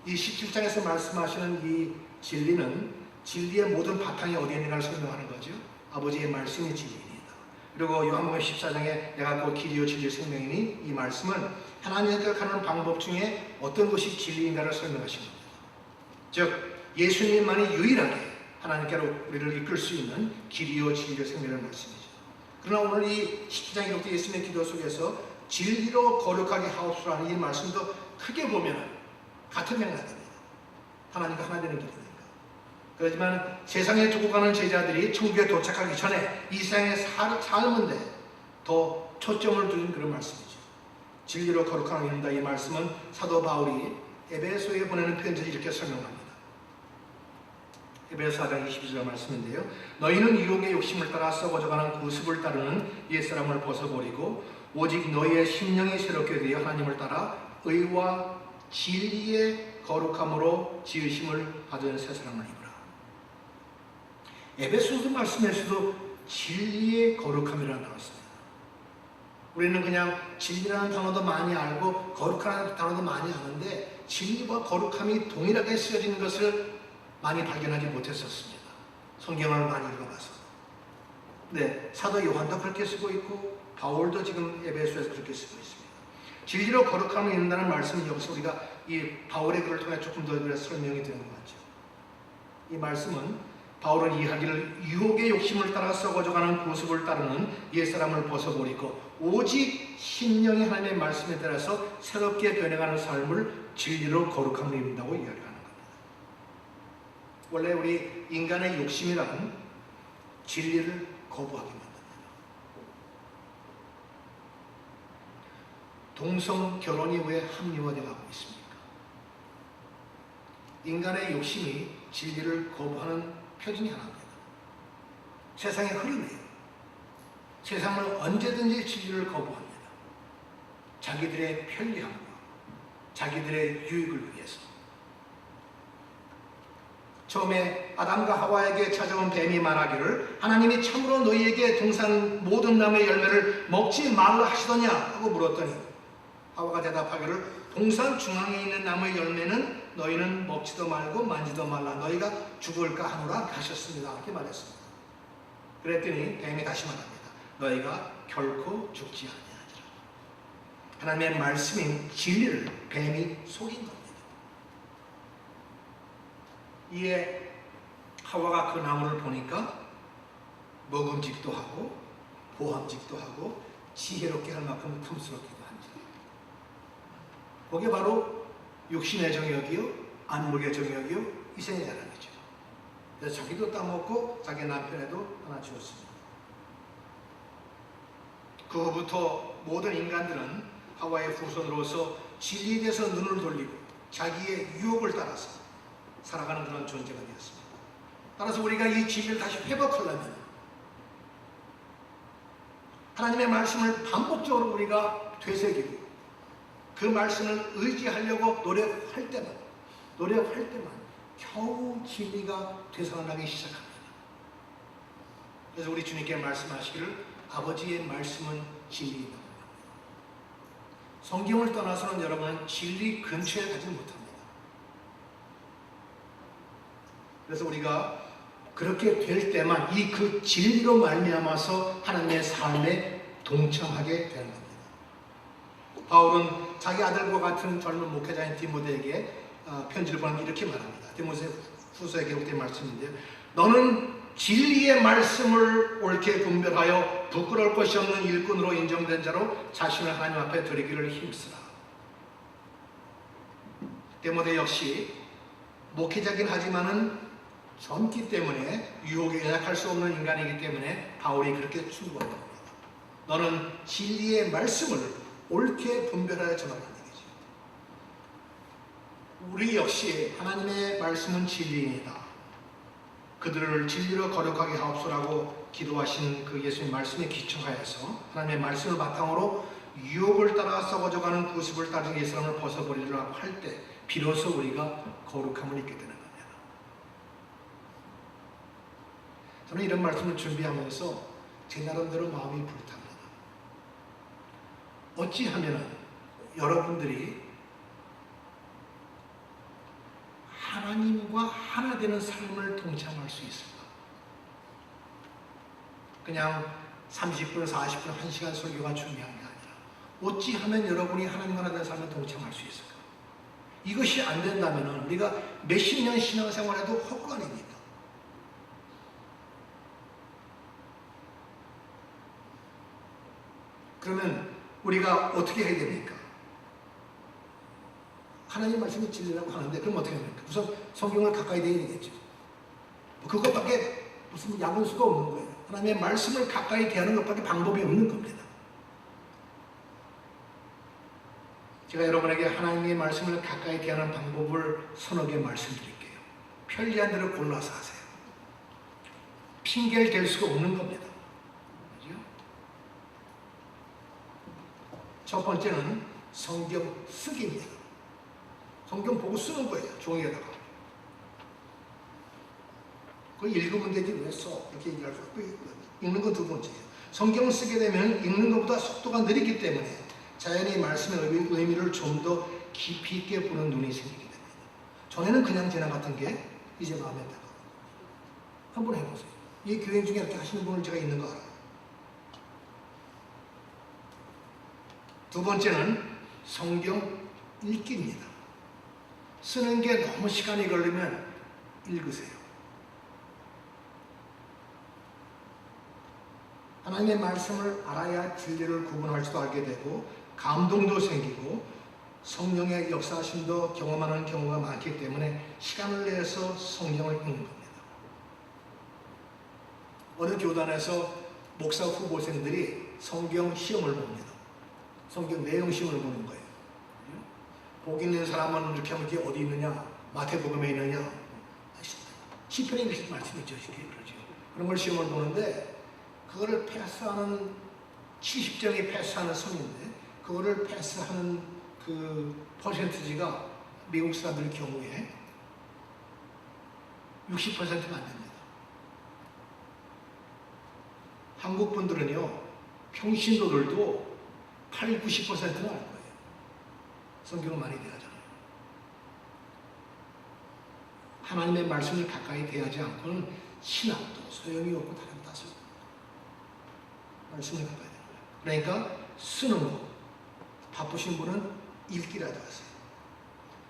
이 17장에서 말씀하시는 이 진리는 진리의 모든 바탕이 어디에 있는가를 설명하는 거죠. 아버지의 말씀이 진리입니다. 그리고 요한복음 14장에 내가 곧 길이요 진리요 생명이니 이 말씀은 하나님께 가는 방법 중에 어떤 것이 진리인가를 설명하신 겁니다. 즉 예수님만이 유일하게 하나님께로 우리를 이끌 수 있는 길이요 진리요 생명의 말씀이죠. 그러나 오늘 이 17장 기록된 예수님의 기도 속에서 진리로 거룩하게 하옵소서라는 이 말씀도 크게 보면 같은 맥락입니다. 하나님과 하나 되는 길이니까. 그렇지만 세상에 두고 가는 제자들이 천국에 도착하기 전에 이 세상의 삶인데 더 초점을 두는 그런 말씀이죠. 진리로 거룩함을 이룬다. 이 말씀은 사도 바울이 에베소에 보내는 편지를 이렇게 설명합니다. 에베소 4장 22절 말씀인데요. 너희는 유혹의 욕심을 따라 썩어져가는 구습을 따르는 옛사람을 벗어버리고 오직 너희의 심령이 새롭게 되어 하나님을 따라 의와 진리의 거룩함으로 지으심을 받은 새 사람을 입으라. 에베소서 말씀에서도 진리의 거룩함이라는 단어가 있습니다. 우리는 그냥 진리라는 단어도 많이 알고 거룩하다는 단어도 많이 아는데 진리와 거룩함이 동일하게 쓰여진 것을 많이 발견하지 못했었습니다. 성경을 많이 읽어봐서. 네, 사도 요한도 그렇게 쓰고 있고 바울도 지금 에베소에서 그렇게 쓰고 있습니다. 진리로 거룩함을 이룬다는 말씀은 여기서 우리가 이 바울의 글을 통해 조금 더 설명이 되는 것 같죠. 이 말씀은 바울은 이야기를 유혹의 욕심을 따라 썩어져가는 구습을 따르는 옛사람을 벗어버리고 오직 심령이 하나님의 말씀에 따라서 새롭게 변해가는 삶을 진리로 거룩함을 이룬다고 이야기하는 겁니다. 원래 우리 인간의 욕심이란 진리를 거부하게 만듭니다. 동성 결혼이 왜 합리화되어 가고 있습니까? 인간의 욕심이 진리를 거부하는 표징이 하나입니다. 세상의 흐름이에요. 세상은 언제든지 진리를 거부합니다. 자기들의 편리함과 자기들의 유익을 위해서. 처음에 아담과 하와에게 찾아온 뱀이 말하기를 하나님이 참으로 너희에게 동산 모든 나무의 열매를 먹지 말라 하시더냐 하고 물었더니 하와가 대답하기를 동산 중앙에 있는 나무의 열매는 너희는 먹지도 말고 만지도 말라 너희가 죽을까 하노라 하셨습니다. 이렇게 말했습니다. 그랬더니 뱀이 다시 말합니다. 너희가 결코 죽지 아니하리라. 하나님의 말씀인 진리를 뱀이 속인 겁니다. 이에 하와가 그 나무를 보니까 먹음직도 하고 보함직도 하고 지혜롭게 할 만큼 탐스럽기도 합니다. 그게 바로 육신의 정욕이요 안목의 정욕이요 이생의 자랑이죠. 그래서 자기도 따먹고 자기 남편에도 하나 주었습니다. 그 후부터 모든 인간들은 하와의 후손으로서 진리에 대해서 눈을 돌리고 자기의 유혹을 따라서 살아가는 그런 존재가 되었습니다. 따라서 우리가 이 진리를 다시 회복하려면 하나님의 말씀을 반복적으로 우리가 되새기고 그 말씀을 의지하려고 노력할 때만 겨우 진리가 되살아나기 시작합니다. 그래서 우리 주님께 말씀하시기를 아버지의 말씀은 진리이다. 성경을 떠나서는 여러분은 진리 근처에 가지 못합니다. 그래서 우리가 그렇게 될 때만 이 그 진리로 말미암아서 하나님의 삶에 동참하게 되는 겁니다. 바울은 자기 아들과 같은 젊은 목회자인 디모데에게 편지를 보내며 이렇게 말합니다. 디모데후서에 기록된 말씀인데요. 너는 진리의 말씀을 옳게 분별하여 부끄러울 것이 없는 일꾼으로 인정된 자로 자신을 하나님 앞에 드리기를 힘쓰라. 디모데 역시 목회자긴 하지만은 젊기 때문에 유혹에 연약할 수 없는 인간이기 때문에 바울이 그렇게 충고한다 합니다. 너는 진리의 말씀을 옳게 분별하여 전하라는 얘기죠. 우리 역시 하나님의 말씀은 진리입니다. 그들을 진리로 거룩하게 하옵소라고 기도하신 그 예수님 말씀에 기초하여서 하나님의 말씀을 바탕으로 유혹을 따라 썩어져가는 구습을 따른 옛사람을 벗어버리려고 할 때 비로소 우리가 거룩함을 잊게 되는 겁니다. 저는 이런 말씀을 준비하면서 제 나름대로 마음이 불탔습니다. 어찌하면 여러분들이 하나님과 하나 되는 삶을 동참할 수 있을까? 그냥 30분, 40분, 1시간 설교가 중요한 게 아니라 어찌하면 여러분이 하나님과 하나 되는 삶을 동참할 수 있을까? 이것이 안 된다면 우리가 몇십 년 신앙생활해도 헛간입니다. 그러면 우리가 어떻게 해야 됩니까? 하나님 말씀이 진리라고 하는데 그럼 어떻게 합니까? 우선 성경을 가까이 대야겠죠. 그것밖에 무슨 야근수가 없는 거예요. 하나님의 말씀을 가까이 대하는 것밖에 방법이 없는 겁니다. 제가 여러분에게 하나님의 말씀을 가까이 대하는 방법을 서너 개 말씀드릴게요. 편리한 대로 골라서 하세요. 핑계를 댈 수가 없는 겁니다. 그죠? 첫 번째는 성경 쓰기입니다. 성경 보고 쓰는 거예요. 종이에다가. 그걸 읽으면 되지 왜 써? 이렇게 얘기할 수 없고 읽는 건 두 번째예요. 성경을 쓰게 되면 읽는 것보다 속도가 느리기 때문에 자연히 말씀의 의미를 좀 더 깊이 있게 보는 눈이 생기게 됩니다. 전에는 그냥 지나갔던 게 이제 마음에 들어요. 한번 해보세요. 이 교인 중에 이렇게 하시는 분을 제가 있는 거 알아요. 두 번째는 성경 읽기입니다. 쓰는 게 너무 시간이 걸리면 읽으세요. 하나님의 말씀을 알아야 진리를 구분할 수도 알게 되고 감동도 생기고 성령의 역사하심도 경험하는 경우가 많기 때문에 시간을 내서 성경을 읽는 겁니다. 어느 교단에서 목사 후보생들이 성경 시험을 봅니다. 성경 내용 시험을 보는 거예요. 복 있는 사람은 이렇게 하면 이게 어디 있느냐? 마태복음에 있느냐? 시편에 있는 말씀이죠. 그러죠. 그런 걸 시험을 보는데 그거를 패스하는 70점이 패스하는 선인데 그거를 패스하는 그 퍼센티지가 미국 사람들 경우에 60%가 안 됩니다. 한국 분들은요 평신도들도 8, 90%는 알 거예요. 성경을 많이 대하잖아요. 하나님의 말씀을 가까이 대하지 않고는 신학도 소용이 없고 다른 탓을 말씀을 가까이 대하는 거예요. 그러니까 쓰는 거 바쁘신 분은 읽기라도 하세요.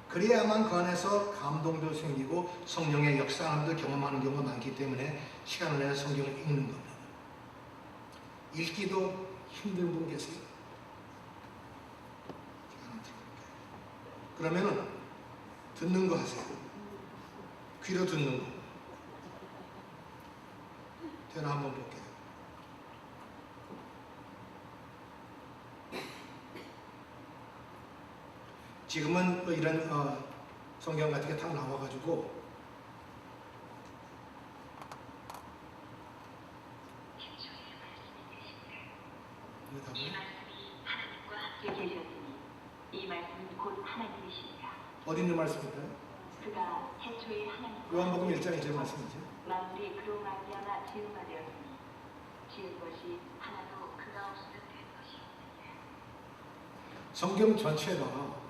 그래야만 그 안에서 감동도 생기고 성령의 역사함도 경험하는 경우가 많기 때문에 시간을 내서 성경을 읽는 겁니다. 읽기도 힘든 분 계세요? 그러면은 듣는 거 하세요. 귀로 듣는 거. 제가 한번 볼게요. 지금은 뭐 이런 성경 같은 게 다 나와가지고 이 말씀이 하나님과 함께 계셨으니 이 말씀은 곧 하나님이시니라. 어디 있는 말씀일까요? 그가 태초에 하나님과 요한복음 1장 1절 말씀이죠. 만물이 그로 말미암아 지은 바 되었으니 지은 것이 하나도 그가 없으면 된 것이 없느니라. 성경 전체가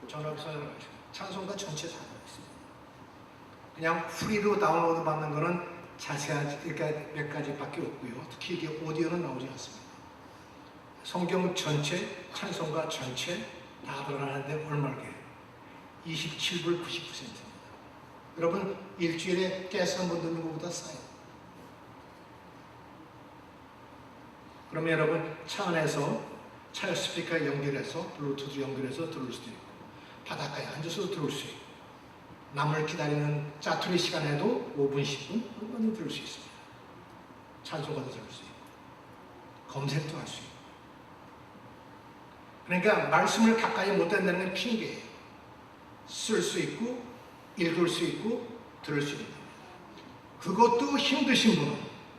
전합선을 찬송가 전체 다 있습니다. 그냥 프리로 다운로드 받는 거는 자세하지 그러니까 몇 가지밖에 없고요. 특히 이게 오디오는 나오지 않습니다. 성경 전체, 찬송가 전체 다 들어가는데 얼마게? 27불 99센트입니다. 여러분 일주일에 가스 한 번 듣는 것보다 싸요. 그러면 여러분 차 안에서 차 스피커 연결해서 블루투스 연결해서 들을 수도 있고 바닷가에 앉아서 들을 수 있고 남을 기다리는 짜투리 시간에도 5분, 10분 얼마든지 들을 수 있습니다. 찬송가도 들을 수 있고 검색도 할 수 있고 그러니까 말씀을 가까이 못 된다는 건 핑계예요. 쓸 수 있고 읽을 수 있고 들을 수 있는 겁니다. 그것도 힘드신 분은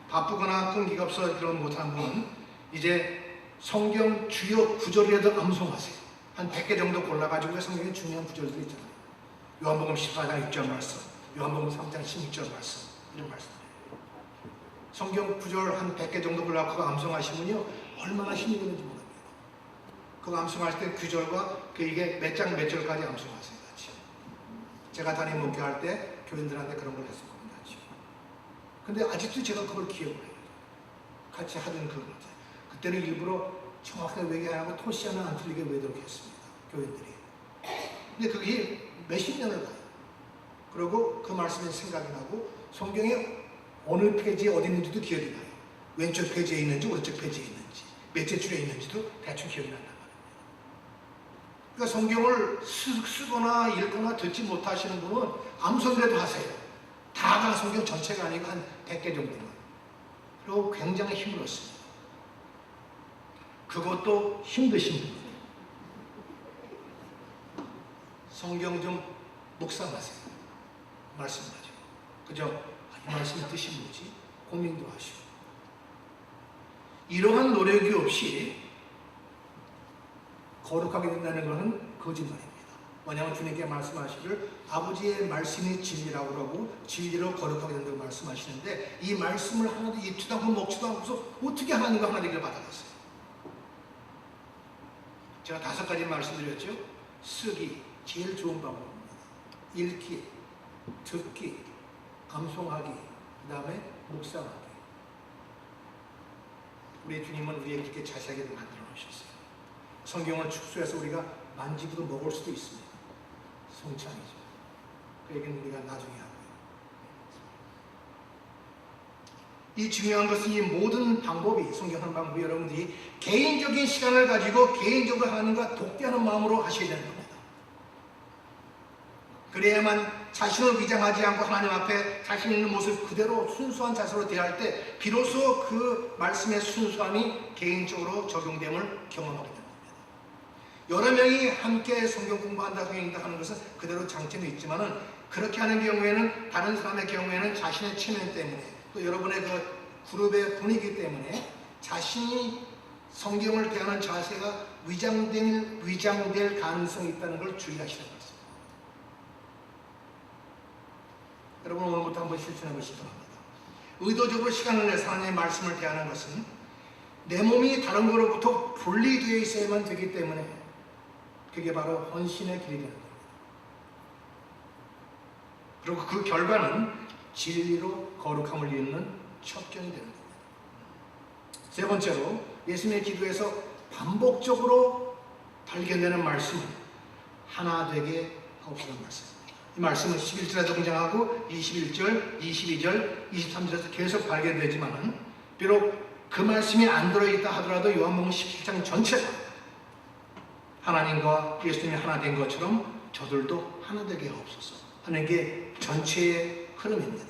바쁘거나 끈기가 없어 그런 못한 분은 이제 성경 주요 구절이라도 암송하세요. 한 100개 정도 골라가지고 성경의 중요한 구절들 있잖아요. 요한복음 14장 6절 말씀, 요한복음 3장 16절 말씀 이런 말씀이에요. 성경 구절 한 100개 정도 골라서 암송하시면요 얼마나 힘이 드는지 모릅니다. 그거 암송할 때 구절과 이게 몇 장 몇 절까지 암송하세요. 같이. 제가 담임 목회할 때 교인들한테 그런 걸 했었거든요. 같이. 근데 아직도 제가 그걸 기억을 해요. 같이 하던 그걸. 그때는 일부러 정확하게 외계 안 하고 토시 하나 안 틀리게 외도록 했습니다. 교인들이. 근데 그게 몇십 년을 가요. 그리고 그 말씀이 생각이 나고 성경에 어느 페이지에 어디 있는지도 기억이 나요. 왼쪽 페이지에 있는지 오른쪽 페이지에 있는지 몇째 줄에 있는지도 대충 기억이 난단 말입니다. 그러니까 성경을 쓰거나 읽거나 듣지 못하시는 분은 암송이라도 하세요. 다가 성경 전체가 아니고 한 100개 정도만. 그리고 굉장히 힘을 얻습니다. 그것도 힘드신 분. 성경 좀 묵상하세요. 말씀 가지고. 그죠? 이 말씀의 뜻이 뭐지? 고민도 하시고. 이러한 노력이 없이 거룩하게 된다는 것은 거짓말입니다. 왜냐하면 주님께 말씀하시기를 아버지의 말씀이 진리라고 그러고 진리로 거룩하게 된다고 말씀하시는데 이 말씀을 하나도 입지도 않고 먹지도 않고서 어떻게 하나님과 하나 되기를 받아갔어요? 제가 5가지 말씀드렸죠? 쓰기, 제일 좋은 방법입니다. 읽기, 듣기, 암송하기, 그 다음에 묵상하기. 우리 주님은 우리에게 이렇게 자세하게 만들어 놓으셨어요. 성경을 축소해서 우리가 만지고도 먹을 수도 있습니다. 송창이죠. 그 얘기는 우리가 나중에 하고요. 이 중요한 것은 이 모든 방법이 성경하는 방법이 여러분들이 개인적인 시간을 가지고 개인적으로 하나님과 독대하는 마음으로 하셔야 되는 겁니다. 그래야만 자신을 위장하지 않고 하나님 앞에 자신 있는 모습 그대로 순수한 자세로 대할 때 비로소 그 말씀의 순수함이 개인적으로 적용됨을 경험하게 됩니다. 여러 명이 함께 성경 공부한다 하는 것은 그대로 장점이 있지만은 그렇게 하는 경우에는 다른 사람의 경우에는 자신의 체면 때문에 또 여러분의 그 그룹의 분위기 때문에 자신이 성경을 대하는 자세가 위장될 가능성이 있다는 걸 주의하시는 것입니다. 여러분 오늘부터 한번 실천해 보시기 바랍니다. 의도적으로 시간을 내서 하나님의 말씀을 대하는 것은 내 몸이 다른 것으로부터 분리되어 있어야만 되기 때문에 그게 바로 헌신의 길이 되는 겁니다. 그리고 그 결과는 진리로 거룩함을 잇는 첩경이 되는 겁니다. 세 번째로 예수님의 기도에서 반복적으로 발견되는 말씀은 하나 되게 하옵소서라는 말씀입니다. 이 말씀은 11절에 등장하고 21절, 22절, 23절에서 계속 발견되지만 비록 그 말씀이 안 들어있다 하더라도 요한복음 17장 전체가 하나님과 예수님이 하나 된 것처럼 저들도 하나 되게 하옵소서 하는 게 전체의 흐름입니다.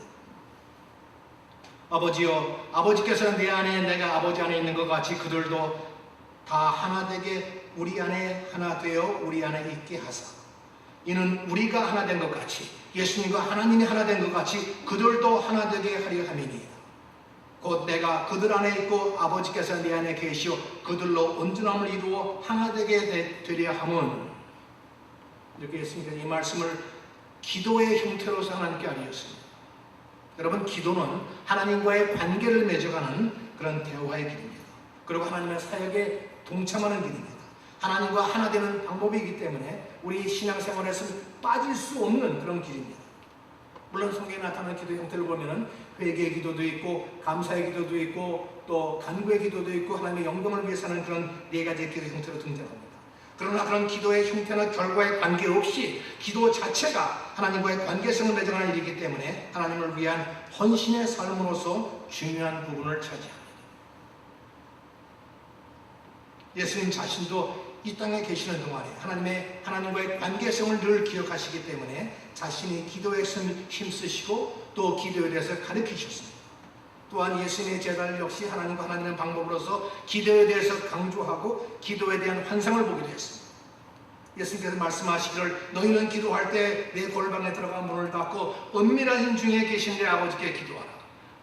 아버지여, 아버지께서는 내 안에 내가 아버지 안에 있는 것 같이 그들도 다 하나 되게 우리 안에 하나 되어 우리 안에 있게 하사 이는 우리가 하나 된 것 같이 예수님과 하나님이 하나 된 것 같이 그들도 하나 되게 하려 함이니이다. 곧 내가 그들 안에 있고 아버지께서 내 안에 계시오 그들로 온전함을 이루어 하나 되게 되려 함은 이렇게 했으니까 이 말씀을 기도의 형태로서 하나님께 알리셨습니다. 여러분 기도는 하나님과의 관계를 맺어가는 그런 대화의 길입니다. 그리고 하나님의 사역에 동참하는 길입니다. 하나님과 하나 되는 방법이기 때문에 우리 신앙생활에서는 빠질 수 없는 그런 길입니다. 물론 성경에 나타나는 기도의 형태를 보면은 회개의 기도도 있고 감사의 기도도 있고 또 간구의 기도도 있고 하나님의 영광을 위해서 하는 그런 4가지의 기도의 형태로 등장합니다. 그러나 그런 기도의 형태나 결과에 관계없이 기도 자체가 하나님과의 관계성을 맺어가는 일이기 때문에 하나님을 위한 헌신의 삶으로서 중요한 부분을 차지합니다. 예수님 자신도 이 땅에 계시는 동안에 하나님과의 관계성을 늘 기억하시기 때문에 자신이 기도에 힘쓰시고 또 기도에 대해서 가르치셨습니다. 또한 예수님의 제자들 역시 하나님과 하나님의 방법으로서 기도에 대해서 강조하고 기도에 대한 환상을 보기도 했습니다. 예수님께서 말씀하시기를 너희는 기도할 때 내 골방에 들어가 문을 닫고 은밀한 중에 계신 내 아버지께 기도하라.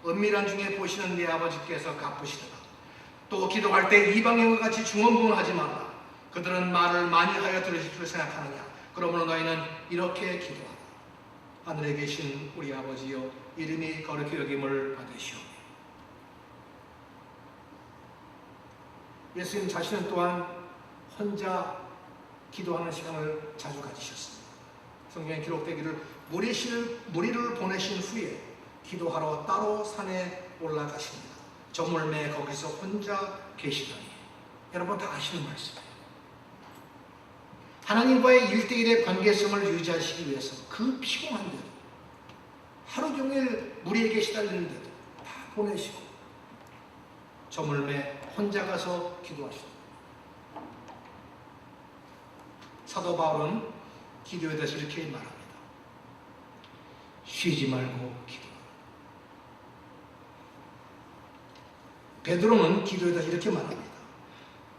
은밀한 중에 보시는 내 아버지께서 갚으시리라. 또 기도할 때 이방인과 같이 중언부언하지 말라. 그들은 말을 많이 하여 들으실 줄 생각하느냐. 그러므로 너희는 이렇게 기도하라. 하늘에 계신 우리 아버지여 이름이 거룩히 여김을 받으시오며 예수님 자신은 또한 혼자 기도하는 시간을 자주 가지셨습니다. 성경에 기록되기를 무리를 보내신 후에 기도하러 따로 산에 올라가십니다. 저물매 거기서 혼자 계시더니, 여러분 다 아시는 말씀이에요. 하나님과의 1대1의 관계성을 유지하시기 위해서 그 피곤한데도, 하루 종일 무리에게 시달리는데도 다 보내시고 저물매 혼자 가서 기도하십니다. 사도 바울은 기도에 대해서 이렇게 말합니다. 쉬지 말고 기도하라. 베드로는 기도에 대해서 이렇게 말합니다.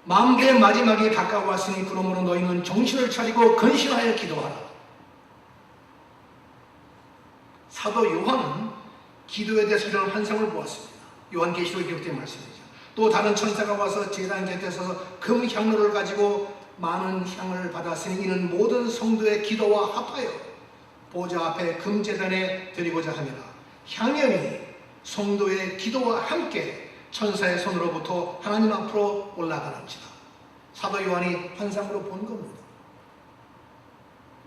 만배의 마지막이 가까워왔으니 그러므로 너희는 정신을 차리고 근신하여 기도하라. 사도 요한은 기도에 대해서 이런 환상을 보았습니다. 요한계시록에 기록된 말씀이죠. 또 다른 천사가 와서 제단 곁에 서서 금 향로를 가지고 많은 향을 받았으니 이는 모든 성도의 기도와 합하여 보좌 앞에 금제단에 드리고자 함이라. 향연이 성도의 기도와 함께 천사의 손으로부터 하나님 앞으로 올라가는지라. 사도 요한이 환상으로 본 겁니다.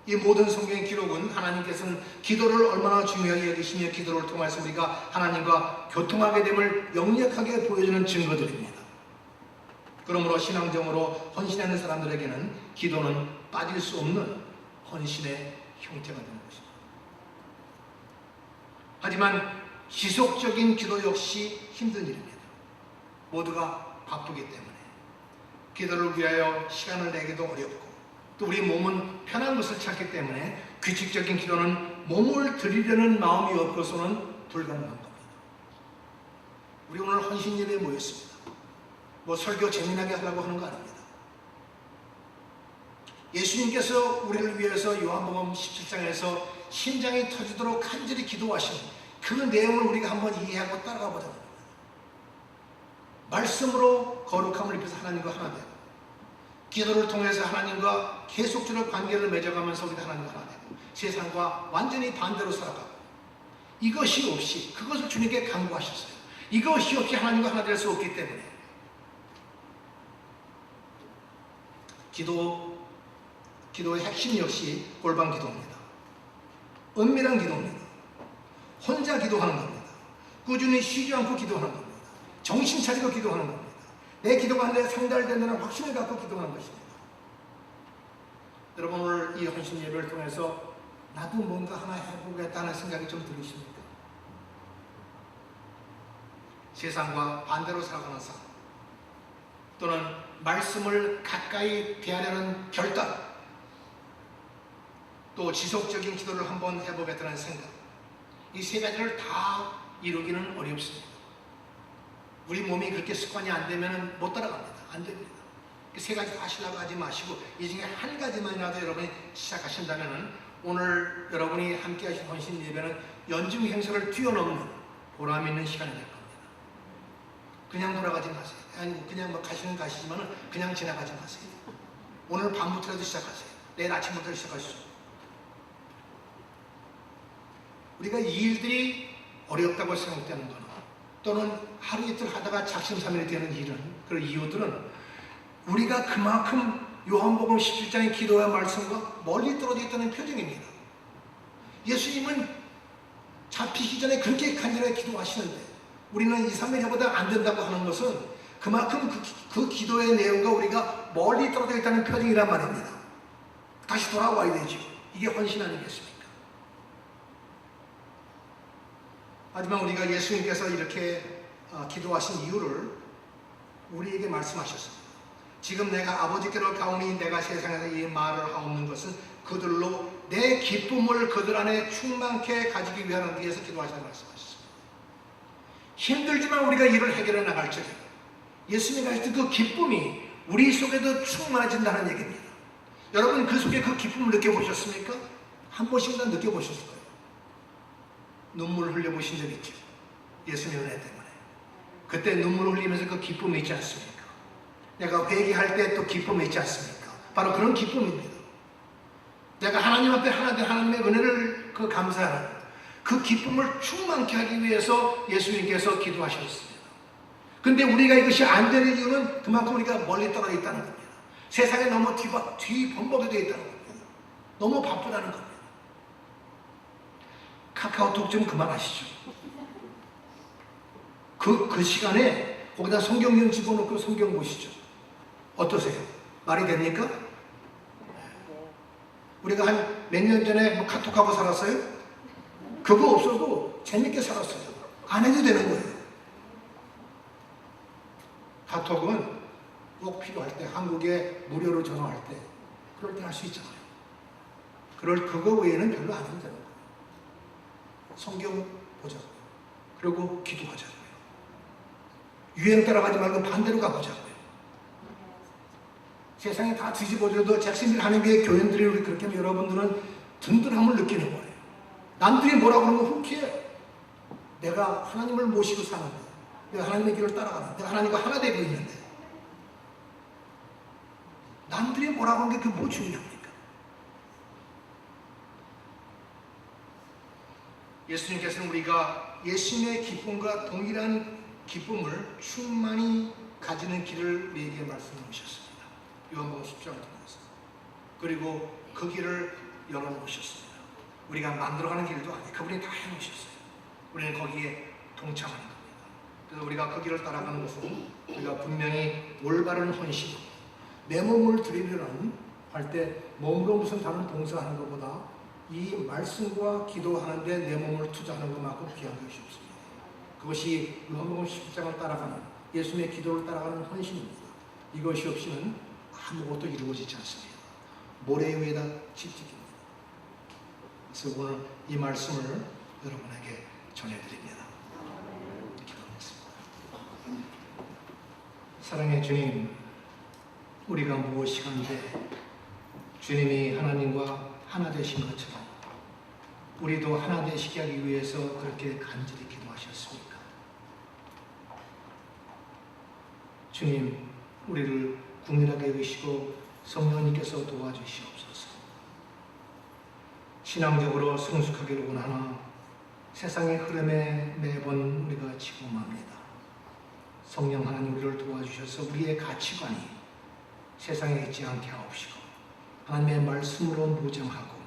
이 모든 성경의 기록은 하나님께서는 기도를 얼마나 중요하게 여기시며 기도를 통해서 우리가 하나님과 교통하게 됨을 역력하게 보여주는 증거들입니다. 그러므로 신앙적으로 헌신하는 사람들에게는 기도는 빠질 수 없는 헌신의 형태가 되는 것입니다. 하지만 지속적인 기도 역시 힘든 일입니다. 모두가 바쁘기 때문에 기도를 위하여 시간을 내기도 어렵고, 또 우리 몸은 편한 것을 찾기 때문에 규칙적인 기도는 몸을 들이려는 마음이 없어서는 불가능한 겁니다. 우리 오늘 헌신 예배에 모였습니다. 뭐 설교 재미나게 하려고 하는 거 아닙니다. 예수님께서 우리를 위해서 요한복음 17장에서 심장이 터지도록 간절히 기도하신 그 내용을 우리가 한번 이해하고 따라가 보자는 겁니다. 말씀으로 거룩함을 입혀서 하나님과 하나 되고, 기도를 통해서 하나님과 계속적으로 관계를 맺어가면서 우리가 하나님과 하나 되고, 세상과 완전히 반대로 살아가고, 이것이 없이, 그것을 주님께 강구하셨어요. 이것이 없이 하나님과 하나 될 수 없기 때문에 기도의 핵심 역시 골방 기도입니다. 은밀한 기도입니다. 혼자 기도하는 겁니다. 꾸준히 쉬지 않고 기도하는 겁니다. 정신 차리고 기도하는 겁니다. 내 기도가 내 상달된다는 확신을 갖고 기도하는 것입니다. 여러분 오늘 이 헌신 예배를 통해서 나도 뭔가 하나 해보겠다는 생각이 좀 들으십니까? 세상과 반대로 살아가는 삶, 또는 말씀을 가까이 대하려는 결단, 또 지속적인 기도를 한번 해보겠다는 생각, 이 세 가지를 다 이루기는 어렵습니다. 우리 몸이 그렇게 습관이 안 되면 못 따라갑니다. 안 됩니다. 세 가지 다 하시려고 하지 마시고 이 중에 한 가지만이라도 여러분이 시작하신다면 오늘 여러분이 함께 하신 헌신 예배는 연중 행사를 뛰어넘는 보람 있는 시간이 될 겁니다. 그냥 돌아가지 마세요. 아니 그냥 뭐 가시는 가시지만 그냥 지나가지 마세요. 오늘 밤부터라도 시작하세요. 내일 아침부터 시작하시죠. 우리가 이 일들이 어렵다고 생각되는 거는, 또는 하루 이틀 하다가 작심삼일이 되는 일은, 그런 이유들은 우리가 그만큼 요한복음 17장의 기도와 말씀과 멀리 떨어져 있다는 표정입니다. 예수님은 잡히기 전에 그렇게 간절하게 기도하시는데 우리는 2, 3일 해보다 안 된다고 하는 것은 그만큼 그 기도의 내용과 우리가 멀리 떨어져 있다는 표정이란 말입니다. 다시 돌아와야 되죠. 이게 헌신 아니겠습니까? 하지만 우리가 예수님께서 이렇게 기도하신 이유를 우리에게 말씀하셨습니다. 지금 내가 아버지께로 가오니 내가 세상에서 이 말을 하옵는 것은 그들로 내 기쁨을 그들 안에 충만케 가지기 위해서 기도하시는 말씀하셨습니다. 힘들지만 우리가 이를 해결해 나갈 적에 예수님이 가르치던 그 기쁨이 우리 속에도 충만해진다는 얘기입니다. 여러분 그 속에 그 기쁨을 느껴보셨습니까? 한 번씩은 느껴보셨을 거예요. 눈물을 흘려보신 적 있죠? 예수님의 은혜 때문에. 그때 눈물을 흘리면서 그 기쁨이 있지 않습니까? 내가 회개할 때 또 기쁨이 있지 않습니까? 바로 그런 기쁨입니다. 내가 하나님 앞에 하나 된 하나님의 은혜를 감사하는 그 기쁨을 충만케 하기 위해서 예수님께서 기도하셨습니다. 근데 우리가 이것이 안 되는 이유는 그만큼 우리가 멀리 떨어져 있다는 겁니다. 세상에 너무 뒤범벅이 되어 있다는 겁니다. 너무 바쁘다는 겁니다. 카카오톡 좀 그만하시죠. 그 시간에 거기다 성경 좀 집어넣고 성경 보시죠. 어떠세요? 말이 됩니까? 우리가 한 몇 년 전에 뭐 카톡하고 살았어요? 그거 없어도 재밌게 살았어요. 안 해도 되는 거예요. 카톡은 꼭 필요할 때, 한국에 무료로 전화할 때, 그럴 때 할 수 있잖아요. 그거 외에는 별로 안 해도 되는 거예요. 성경 보자고요. 그리고 기도하자고요. 유행 따라가지 말고 반대로 가보자고요. 세상이 다 뒤집어져도 잭슨빌 하나님의 교인들이 우리 그렇게 하면 여러분들은 든든함을 느끼는 거예요. 남들이 뭐라고 그러면 훅해. 내가 하나님을 모시고 사는데, 내가 하나님의 길을 따라가는데, 내가 하나님과 하나 되고 있는데, 남들이 뭐라고 하는 게 그게 뭐 중요합니까? 예수님께서는 우리가 예수님의 기쁨과 동일한 기쁨을 충만히 가지는 길을 우리에게 말씀해 주셨습니다. 요한복음 10장을 통해서. 그리고 그 길을 열어놓으셨습니다. 우리가 만들어가는 길도 아니에요. 그분이 다 해놓으셨어요. 우리는 거기에 동참하는 겁니다. 그래서 우리가 그 길을 따라가는 것은 우리가 분명히 올바른 헌신, 내 몸을 드리려는 할 때 몸으로 무슨 다른 봉사하는 것보다 이 말씀과 기도하는데 내 몸을 투자하는 것만큼 귀한 것이 없습니다. 그것이 요한복음 10장을 따라가는 예수님의 기도를 따라가는 헌신입니다. 이것이 없이는 아무것도 이루어지지 않습니다. 모래 위에다 집짓깁니다. 그래서 오늘 이 말씀을 여러분에게 전해드립니다. 기도하겠습니다. 사랑의 주님, 우리가 무엇이간데 주님이 하나님과 하나 되신 것처럼 우리도 하나 되시게 하기 위해서 그렇게 간절히 기도하셨습니까? 주님, 우리를 국민하게 여기시고 성령님께서 도와주시옵소서. 신앙적으로 성숙하기를 원하나 세상의 흐름에 매번 우리가 지금합니다. 성령 하나님 우리를 도와주셔서 우리의 가치관이 세상에 있지 않게 하옵시고 하나님의 말씀으로 무장하고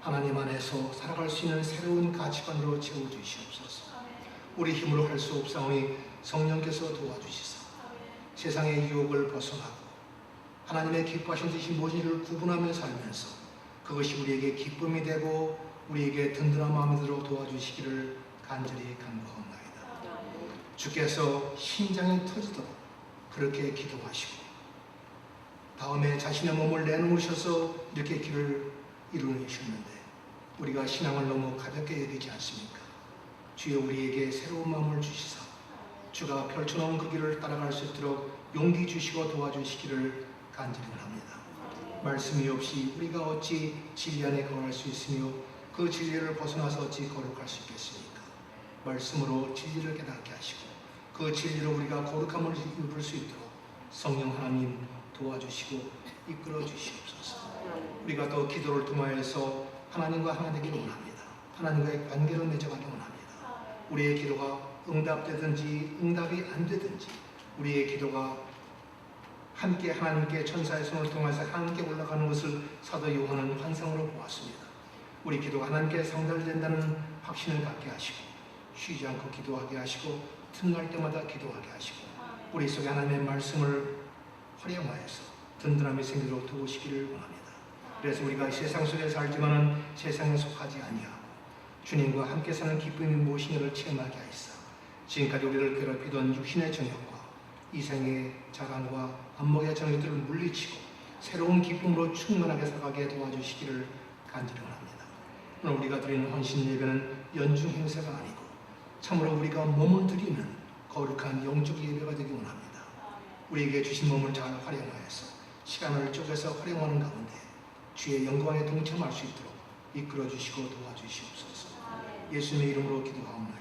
하나님 안에서 살아갈 수 있는 새로운 가치관으로 채워주시옵소서. 우리 힘으로 할 수 없사오니 성령께서 도와주시사 세상의 유혹을 벗어나고 하나님의 기뻐하신 듯이 무엇인지를 구분하며 살면서 그것이 우리에게 기쁨이 되고 우리에게 든든한 마음이 들어 도와주시기를 간절히 간구하옵나이다. 주께서 심장이 터지도록 그렇게 기도하시고 다음에 자신의 몸을 내놓으셔서 이렇게 길을 이루셨는데 우리가 신앙을 너무 가볍게 여기지 않습니까? 주여 우리에게 새로운 마음을 주시사 주가 펼쳐놓은 그 길을 따라갈 수 있도록 용기 주시고 도와주시기를 간절히 합니다. 말씀이 없이 우리가 어찌 진리 안에 거할 수 있으며 그 진리를 벗어나서 어찌 거룩할 수 있겠습니까? 말씀으로 진리를 깨닫게 하시고 그 진리로 우리가 거룩함을 입을 수 있도록 성령 하나님 도와주시고 이끌어 주시옵소서. 우리가 더 기도를 통하여서 하나님과 하나 되기를 원합니다. 하나님과의 관계를 맺어가기 원합니다. 우리의 기도가 응답되든지 응답이 안 되든지 우리의 기도가 함께 하나님께 천사의 손을 통해서 함께 올라가는 것을 사도 요한은 환상으로 보았습니다. 우리 기도가 하나님께 상달된다는 확신을 갖게 하시고 쉬지 않고 기도하게 하시고 틈날 때마다 기도하게 하시고 우리 속에 하나님의 말씀을 활용하여서 든든함이 생기도록 도우시기를 원합니다. 그래서 우리가 세상 속에 살지만은 세상에 속하지 아니하고 주님과 함께 사는 기쁨이 무엇인가를 체험하게 하시사 지금까지 우리를 괴롭히던 육신의 정욕과 이생의 자랑과 안목의 정욕들을 물리치고 새로운 기쁨으로 충만하게 살아가게 도와주시기를 간절히 원합니다. 오늘 우리가 드리는 헌신 예배는 연중 행사가 아니고 참으로 우리가 몸을 드리는 거룩한 영적 예배가 되기 원합니다. 우리에게 주신 몸을 잘 활용하여서 시간을 쪼개서 활용하는 가운데 주의 영광에 동참할 수 있도록 이끌어 주시고 도와주시옵소서. 예수님의 이름으로 기도하옵나이다.